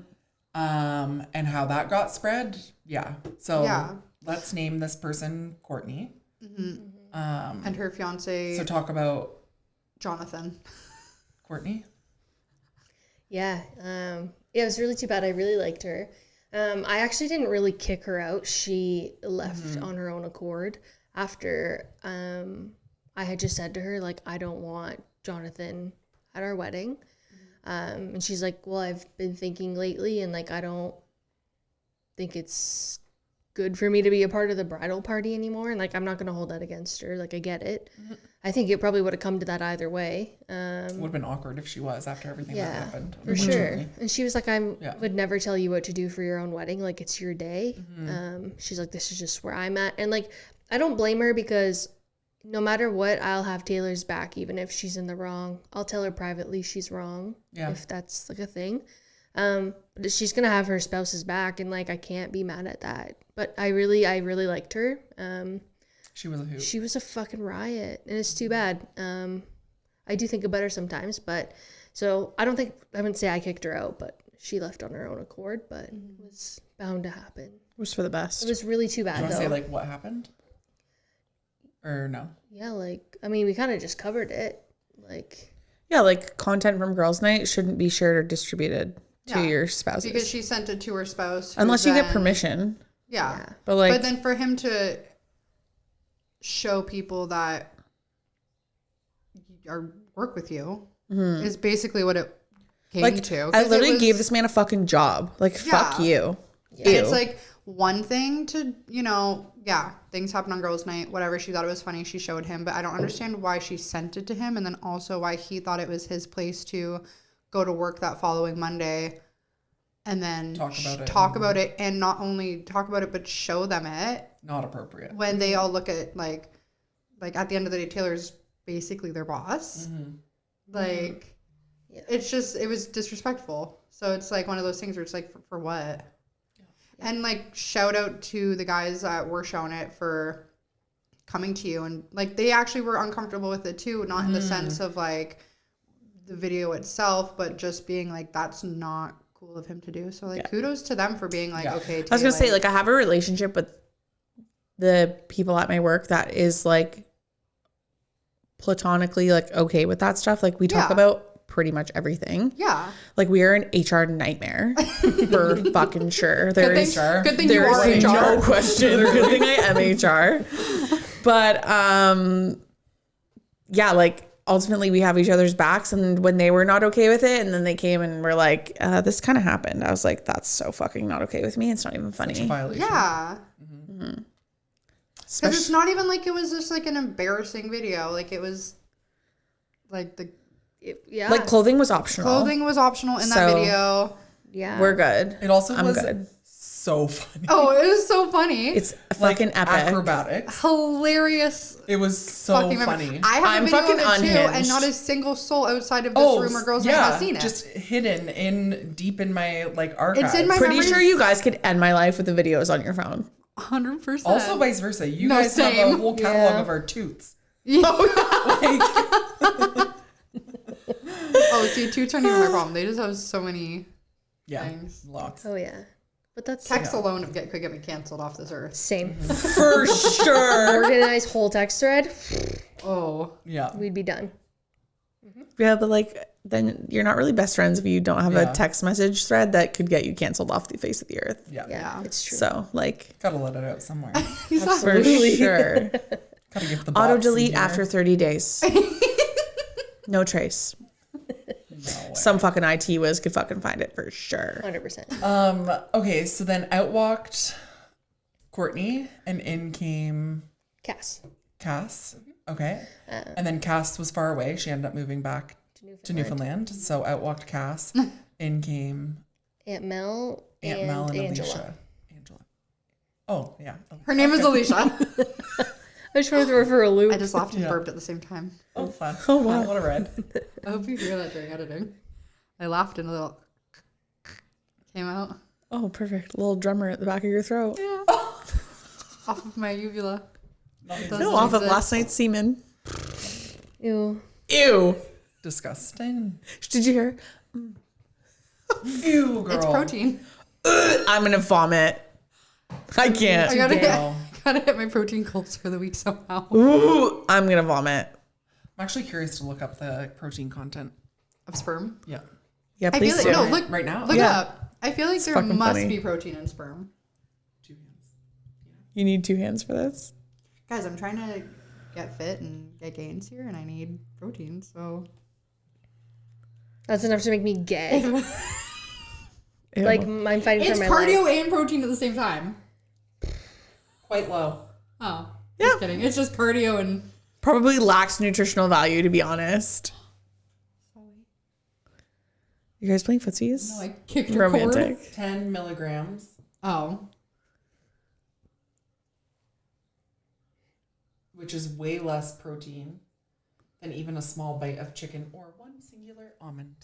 and how that got spread. Yeah. So Yeah. let's name this person Courtney. And her fiance, So talk about Jonathan. Courtney. Yeah. Yeah, it was really too bad. I really liked her. I actually didn't really kick her out. She left on her own accord after I had just said to her, like, I don't want Jonathan at our wedding. And she's like, well, I've been thinking lately, and like, I don't think it's good for me to be a part of the bridal party anymore. And like, I'm not going to hold that against her. Like, I get it. I think it probably would have come to that either way. Would have been awkward if she was after everything that Yeah, happened. for sure. unfortunately. And she was like, I Yeah. would never tell you what to do for your own wedding. Like, it's your day. Mm-hmm. She's like, this is just where I'm at. And like, I don't blame her because no matter what, I'll have Taylor's back, even if she's in the wrong. I'll tell her privately she's wrong, Yeah. if that's like a thing. But she's gonna have her spouse's back, and like, I can't be mad at that. But I really liked her. She was a hoot. She was a fucking riot, and it's too bad. I do think about her sometimes, but so I wouldn't say I kicked her out, but she left on her own accord, but it was bound to happen. It was for the It best. was really too Do you bad want though. to say like what happened? Or no? Yeah, like, I mean, we kind of just covered it. Like, Yeah, like content from girls' night shouldn't be shared or distributed to your spouses. Because she sent it to her spouse. Unless you get permission. Yeah. But then for him to show people that work with you is basically what it came to. I literally gave this man a fucking job. Like, fuck you. Yeah. It's like one thing to, things happen on girls' night, whatever. She thought it was funny. She showed him, but I don't understand why she sent it to him, and then also why he thought it was his place to go to work that following Monday and then talk about it and not only talk about it, but show them it. Not appropriate. When they all look at, like at the end of the day, Taylor's basically their boss. It's just, it was disrespectful. So it's like one of those things where it's like, for what? And like, shout out to the guys that were showing it for coming to you. And like, they actually were uncomfortable with it too. Not in the sense of like the video itself, but just being like, that's not cool of him to do. So like, kudos to them for being like, okay. I was going to say, like, I have a relationship with the people at my work that is like platonically like okay with that stuff. Like, we talk about pretty much everything. Yeah. Like, we are an HR nightmare for fucking sure. Good thing you are is HR. No question. Good thing I am HR. But like, ultimately we have each other's backs, and when they were not okay with it and then they came and were like, this kind of happened, I was like, that's so fucking not okay with me. It's not even funny. Yeah. Because it's not even like it was just like an embarrassing video. Like, it was like like, clothing was optional. Clothing was optional in that video. Yeah. We're good. It also was good. So funny. Oh, it was so funny. It's fucking epic. Acrobatics. Hilarious. It was so funny. I have a video fucking of it too, unhinged. and not a single soul outside of this room or girls' night has seen it. Just hidden deep in my like archive. It's in my Pretty memories. sure you guys could end my life with the videos on your phone. 100%. Also vice versa. You guys have a whole catalog of our toots. Oh, see, toots aren't even my problem. They just have so many things. Lots. Oh yeah, but that's Text alone could get me canceled off this earth. same. For sure. Organized whole text thread. Oh. Yeah. We'd be done. Yeah, but like, then you're not really best friends if you don't have a text message thread that could get you canceled off the face of the earth. Yeah, it's true. So like, Gotta let it out somewhere. for sure. Gotta give the Auto bots delete in here. after 30 days. No trace. No Some fucking IT whiz could fucking find it for sure. 100%. Okay, so then out walked Courtney and in came Cass. Okay. And then Cass was far away. She ended up moving back to Newfoundland. So out walked Cass. In came Aunt Mel and Alicia. Angela. Oh, yeah. Her name is Alicia. I just wanted to throw her for a loop. I just laughed and burped at the same time. Oh, fun. Oh, wow. What a ride. I hope you hear that during editing. I laughed and a little came out. Oh, perfect. Little drummer at the back of your throat. Yeah. Off of my uvula. No, off of last night's semen. Ew. Ew. Disgusting. Did you hear? Ew, girl. It's protein. I'm gonna vomit. I can't. I gotta hit my protein goals for the week somehow. Ooh, I'm gonna vomit. I'm actually curious to look up the protein content. Of sperm? Yeah. Yeah, I please feel do. like, no, look Right now? Look Yeah. it up. I feel like there fucking must funny. be protein in sperm. 2 hands. You need 2 hands for this. Guys, I'm trying to get fit and get gains here, and I need protein, so. That's enough to make me gay. Ew. Like, I'm fighting It's for my life. cardio and protein at the same time. Quite low. Oh. Yeah. Just kidding. It's just cardio and. Probably lacks nutritional value, to be honest. You guys playing footsies? No, I kicked your Romantic. cord. 10 milligrams, Oh. which is way less protein than even a small bite of chicken or one singular almond.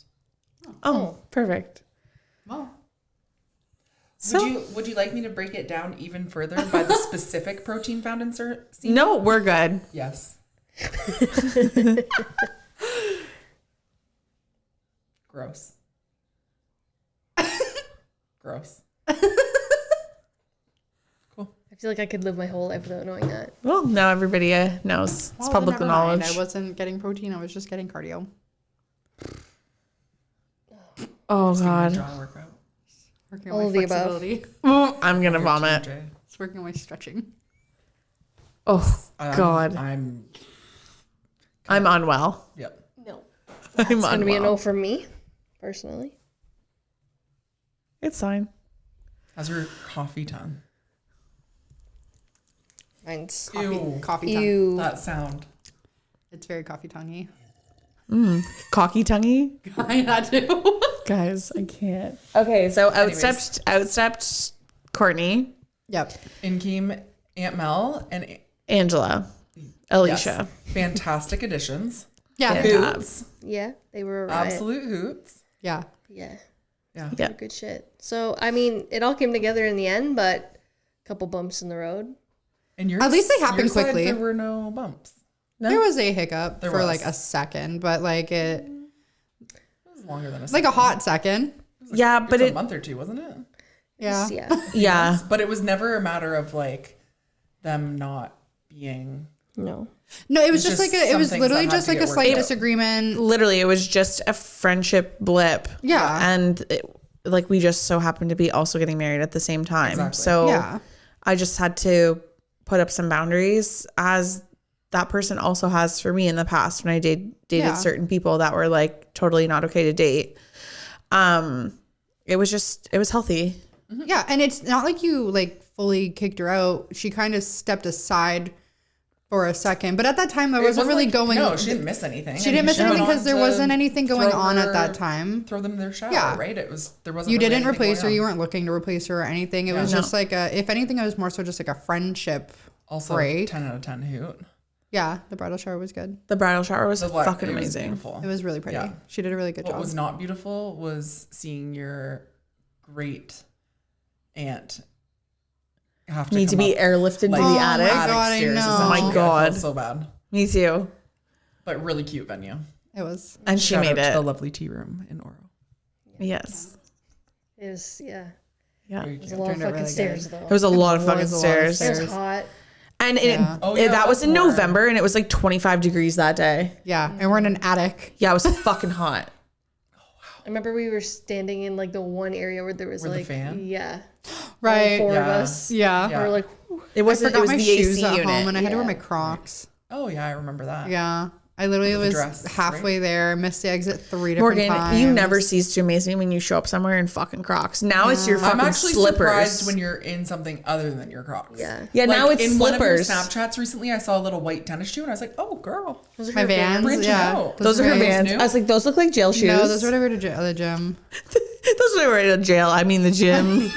Oh, perfect. Well. So, Would you like me to break it down even further by the specific protein found in seed? no, we're good. Yes. Gross. Gross. Cool. I feel like I could live my whole life without knowing that. Well, now everybody knows. It's Well, public then never mind. knowledge. I wasn't getting protein. I was just getting cardio. Oh Just giving your God. jaw workout. Working All on of my the above. flexibility. I'm gonna vomit. TJ. It's working on my stretching. Oh I'm- God. I'm unwell. yep. No. I'm It's going to be a unwell. no from me, personally. It's fine. How's your coffee tongue? Mine's Coffee tongue. ew. That sound. It's very coffee tonguey. Cocky tonguey. I had to. Guys, I can't. Okay, so outstepped Courtney, Yep. In came Aunt Mel and Angela, Alicia. yes, fantastic additions. Yeah. Yeah. Hoots. Yeah, they were a riot. Absolute hoots. Yeah. Yeah, Yeah. Yeah. good shit. So, I mean, it all came together in the end, but a couple bumps in the road. And yours, At least they happened your side, quickly. There were no bumps. No? There was a hiccup There for was. like a second, but like it, It was longer than a like a hot second. Yeah, but it was it. a month or two, wasn't it? Yeah. Yeah. Yeah. But it was never a matter of like them not being. No. No, it was It's just just like it some was things literally that had just to like a get worked slight out. disagreement. Literally, it was just a friendship blip. Yeah. And like we just so happened to be also getting married at the same time. Exactly. So Yeah. I just had to put up some boundaries, as that person also has for me in the past when I dated Yeah. certain people that were like totally not okay to date. It was healthy. Yeah, and it's not like you like fully kicked her out. She kind of stepped aside for a second, but at that time there It wasn't really like- going. No, she didn't miss anything. She didn't miss went anything on because there to wasn't anything going throw on at her- that time. Throw them in their shower, Yeah. right? There wasn't. You really didn't anything replace her. going You on. weren't looking to replace her or anything. It was No. just like if anything, it was more so just like a friendship. Also, break. 10 out of 10 hoot. Yeah, the bridal shower was good. The bridal shower was The what- fucking it was amazing. beautiful. It was really pretty. Yeah. She did a really good What job. was not beautiful was seeing your great aunt have to Need to come be up, airlifted like, to the Oh attic. my God, I stairs. know. It's Oh my I felt God. so bad. Me too. But really cute venue. It was. And she Shout made out to it. the lovely tea room in Oro. Yes. It was, yeah. Yeah. Very It was cute. a lot of Turned out fucking really stairs, good. though. It was a lot of was fucking a lot of stairs. It was stairs. hot. And Yeah. Oh, yeah, that was in that's more. November, and it was like 25 degrees that day. Yeah, and we're in an attic. Yeah, it was fucking hot. I remember we were standing in like the one area where there was Where the like, fan? yeah. Right. All four of Yeah. us. Yeah. Yeah. We were like, It I wasn't. It forgot was my the shoes AC at unit. home and I had to wear Yeah. my Crocs. Oh, yeah, I remember that. Yeah. I literally With the was dress, halfway there, missed the exit 3 different Morgan, times. you never cease to amaze me when you show up somewhere in fucking Crocs. Now it's your fucking I'm actually slippers. surprised when you're in something other than your Crocs. yeah. Yeah, now it's in slippers. one of your Snapchats recently, I saw a little white tennis shoe, and I was like, "Oh, girl, Those are My her Vans, branching yeah. out. Those are her my- Vans. new? I was like, those look like jail shoes. No, those are what I wear to the gym. Those are right to jail. I mean the gym.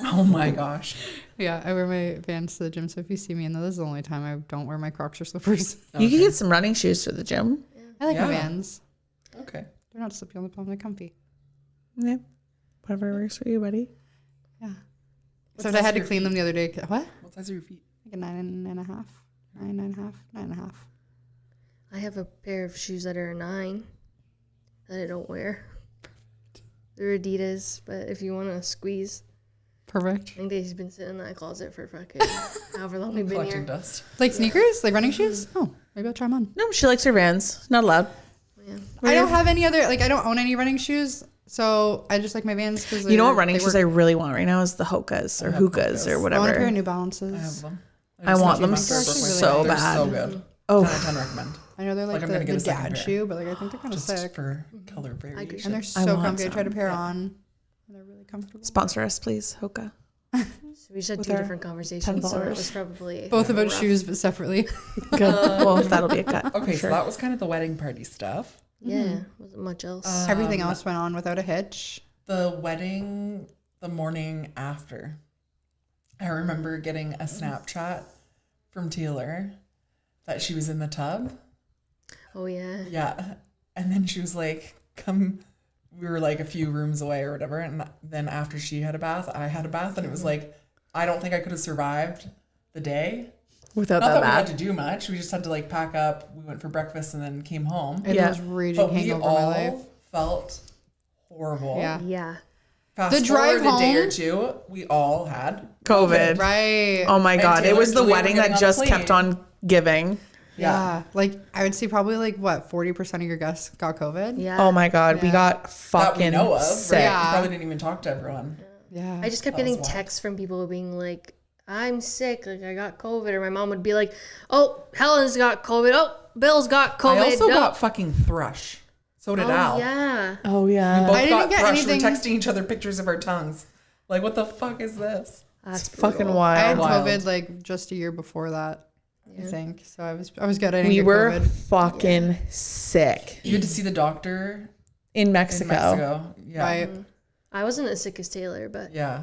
oh my gosh." Yeah, I wear my Vans to the gym. So if you see me in those, this is the only time I don't wear my Crocs or slippers. You can get some running shoes for the gym. I like my Yeah. Vans. Okay. They're not slippy on the palm. They're comfy. Yeah, whatever works for you, buddy. Yeah. What Except I size had are to your clean them the other day. What? What size are your feet? Like a 9.5. 9.5. I have a pair of shoes that are a 9 that I don't wear. They're Adidas, but if you want to squeeze, Perfect. I think they've been sitting in that closet for fucking however long we've been Collecting here. dust. Like sneakers? Like running shoes? Oh, maybe I'll try them on. No, she likes her Vans. Not allowed. Yeah. I don't have any other, like I don't own any running shoes. So I just like my Vans because You know what running shoes I really want right now is the Hokas or have Hookahs Hokas. or I want a pair whatever. of New I Balances. have them. I just want got them after I broke my so leg. They're bad. so good. Oh. 10 out of 10 recommend. I know they're like Like, I'm gonna the get a second dad pair. shoe, but like I think they're kind of Just sick. for color variation. agree. And they're I so want comfy. I tried a some. pair on. And they're really comfortable. Sponsor us, please, Hoka. So we just had With two our different conversations, so it $10. was probably Both about rough. shoes, but separately. Good. Well, that'll be a cut. Okay, for sure. so that was kind of the wedding party stuff. Yeah, wasn't much else. Everything else went on without a hitch. The wedding, the morning after, I remember getting a Snapchat from Taylor that she was in the tub. Oh yeah. Yeah. And then she was like, come, we were like a few rooms away or whatever. And then after she had a bath, I had a bath. And it was like, I don't think I could have survived the day. Without Not that that we had bad. to do much. We just had to like pack up. We went for breakfast and then came home. It Yeah. was raging But we hangover my life. all felt horrible. Yeah. Yeah. Fast The drive forward a day or home- two, we all had COVID. Right. Oh my And God. It Taylor was the Julia were wedding getting that on the just kept plane. on giving. Yeah. Like, I would say probably like, what, 40% of your guests got COVID? Yeah. Oh my God, we Yeah. got That fucking we know of. sick. Right? Yeah. We probably didn't even talk to everyone. Yeah. I just kept That was getting wild. texts from people being like, I'm sick, like I got COVID. Or my mom would be like, oh, Helen's got COVID. Oh, Bill's got COVID. I also No. got fucking thrush. So did Al. Oh, yeah. Oh We yeah. both I didn't got get thrush. anything- We were texting each other pictures of our tongues. Like, what the fuck is this? That's It's fucking brutal. I had wild. COVID like just a year before that, I think. So I was good. I didn't We get were COVID. fucking sick You had to see the doctor in in Mexico. Mexico. Yeah. Right. I wasn't as sick as Taylor, but Yeah.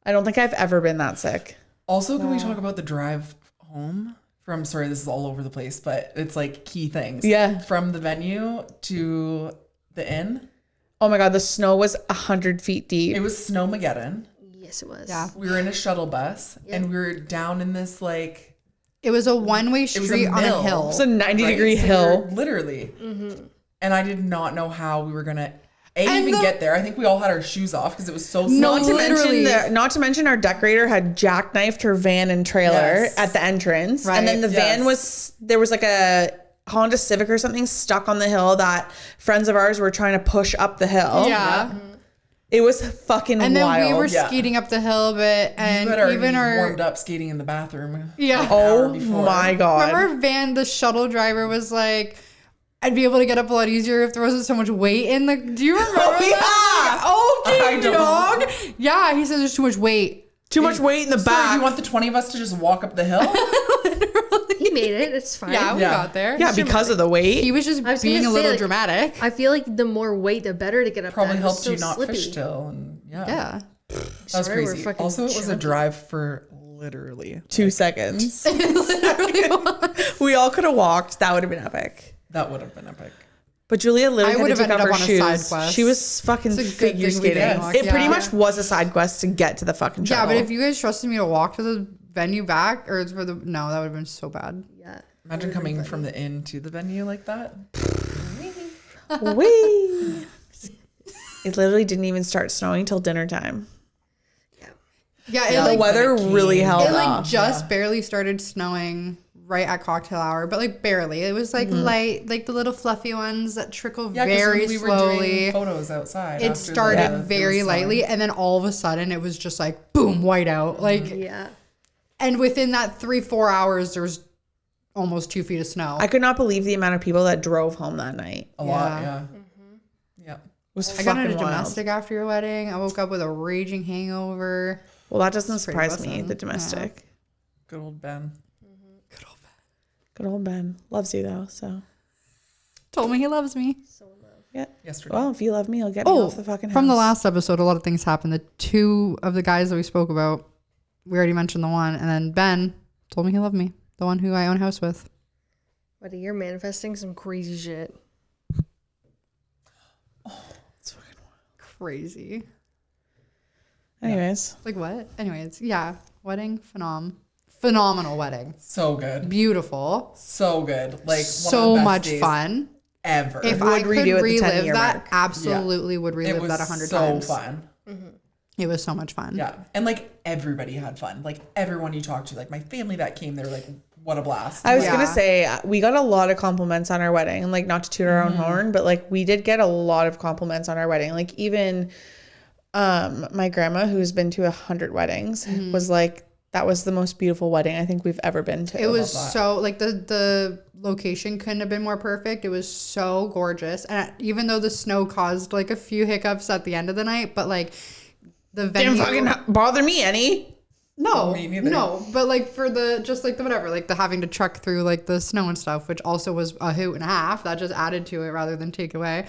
I don't think I've ever been that sick. Also, can we talk about the drive home from, sorry, this is all over the place, but it's like key things. Yeah. From the venue to the inn. Oh my God, the snow was 100 feet deep. It was Snowmageddon. yes, it was. Yeah. We were in a shuttle bus and we were down in this like, It was a one-way it was street on a mill. hill. It's a 90-degree So we hill. were literally. Mm-hmm. And I did not know how we were going to And even the- get there. I think we all had our shoes off because it was so No, Not snowy. to mention literally. not to mention our decorator had jackknifed her van and trailer Yes. at the entrance. Right. And then the van Yes. there was like a Honda Civic or something stuck on the hill that friends of ours were trying to push up the hill. Yeah. It was fucking And then wild. we were Yeah. skating up the hill a bit, and You had already even our warmed up skating in the bathroom. Yeah. an hour Oh before. my God. remember our van, the shuttle driver was like, I'd be able to get up a lot easier if there wasn't so much weight in the. Do you remember that? Oh, I ding don't. dog. Yeah, he says there's too much weight. Too much weight in the So back. you want the 20 of us to just walk up the hill? He made it. It's fine. Yeah, we Yeah. got there. yeah, because of the weight. He was just I was being gonna a say, little like, dramatic. I feel like the more weight, the better to get up Probably that. It helped was so you not slippy. fishtail. And yeah. Yeah. That was Sorry, we're crazy. fucking Also, it was a chunky. drive for literally. 2 seconds. Literally was. We all could have walked. That would have been epic. That would have been epic. But Julia literally I had would to have take off ended her up on a shoes. side quest. She was fucking It's a good figure thing we skating. didn't walk, It pretty yeah. much was a side quest to get to the fucking Yeah, shuttle. but if you guys trusted me to walk to the venue back, or for the no, that would have been so bad. Yeah. Imagine coming from the inn to the venue like that. Whee! It literally didn't even start snowing till dinner time. Yeah, it Yeah, The like weather when it really came. held it like off. just barely started snowing right at cocktail hour, but like barely. It was like light, like the little fluffy ones that trickle Yeah, because very we were slowly. doing photos outside. It after started the- very it was lightly, snowing. and then all of a sudden it was just like boom, white out. Like, Yeah. and within that 3-4 hours, there was almost 2 feet of snow. I could not believe the amount of people that drove home that night. It A lot, Yeah. yeah. Yeah. was I got fucking into wild. domestic after your wedding. I woke up with a raging hangover. Well, that doesn't It's pretty surprise me, awesome. the domestic. Good old Ben. Good old Ben. Loves you, though, so. Told me he loves me. Yeah. Yesterday. Well, if you love me, you'll get me Oh, off the fucking house. from the last episode, a lot of things happened. The 2 of the guys that we spoke about, we already mentioned the one, and then Ben told me he loved me, the one who I own a house with. Buddy, you're manifesting some crazy shit. It's fucking wild. Crazy. Anyways. Like what? Anyways, yeah, wedding, phenomenal wedding, So good. beautiful, So good. Like, so one of the best much days fun. ever. If Would I could redo it the relive 10-year that, mark. absolutely would it relive was that 100 so times. fun. It was so much fun. Yeah. And like everybody had fun. Like everyone you talked to, like my family that came, they were like, what a blast. I was Yeah. gonna say we got a lot of compliments on our wedding, and like not to toot our own horn, but like we did get a lot of compliments on our wedding. Like even my grandma, who's been to 100 weddings, was like, "That was the most beautiful wedding I think we've ever been to." It was so like the location couldn't have been more perfect. It was so gorgeous, and even though the snow caused like a few hiccups at the end of the night, but like the venue didn't fucking bother me any. No, Me neither. no, but like for the just like the whatever, like the having to truck through like the snow and stuff, which also was a hoot and a half. That just added to it rather than take away.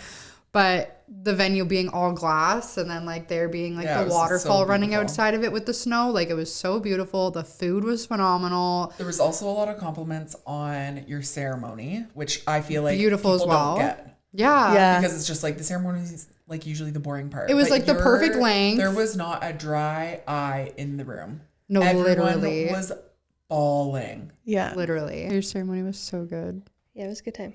But the venue being all glass, and then like there being like Yeah, it the was waterfall so running beautiful. outside of it with the snow, like it was so beautiful. The food was phenomenal. There was also a lot of compliments on your ceremony, which I feel like Beautiful as people well. don't get. Yeah, Yeah. Because it's just like the ceremony is like usually the boring part. It was, But like, the perfect length. There was not a dry eye in the room. No, Everyone literally. was bawling. Yeah. literally. Your ceremony was so good. Yeah, it was a good time.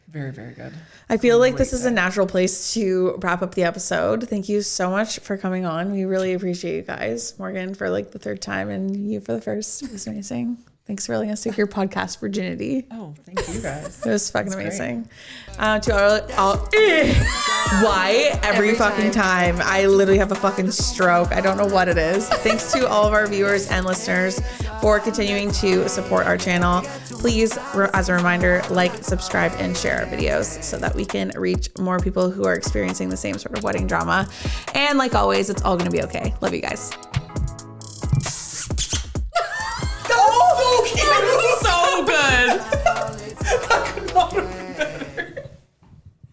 Very, very good. I feel like this Great is a natural place to wrap up the episode. Thank you so much for coming on. We really appreciate you guys. Morgan for like the 3rd time and you for the first. It was amazing. Thanks for letting us take your podcast virginity. Oh, thank you guys. It was fucking That's amazing. To all why every fucking time I literally have a fucking stroke. I don't know what it is. Thanks to all of our viewers and listeners for continuing to support our channel. Please, as a reminder, like, subscribe, and share our videos so that we can reach more people who are experiencing the same sort of wedding drama. And like always, it's all gonna be okay. Love you guys.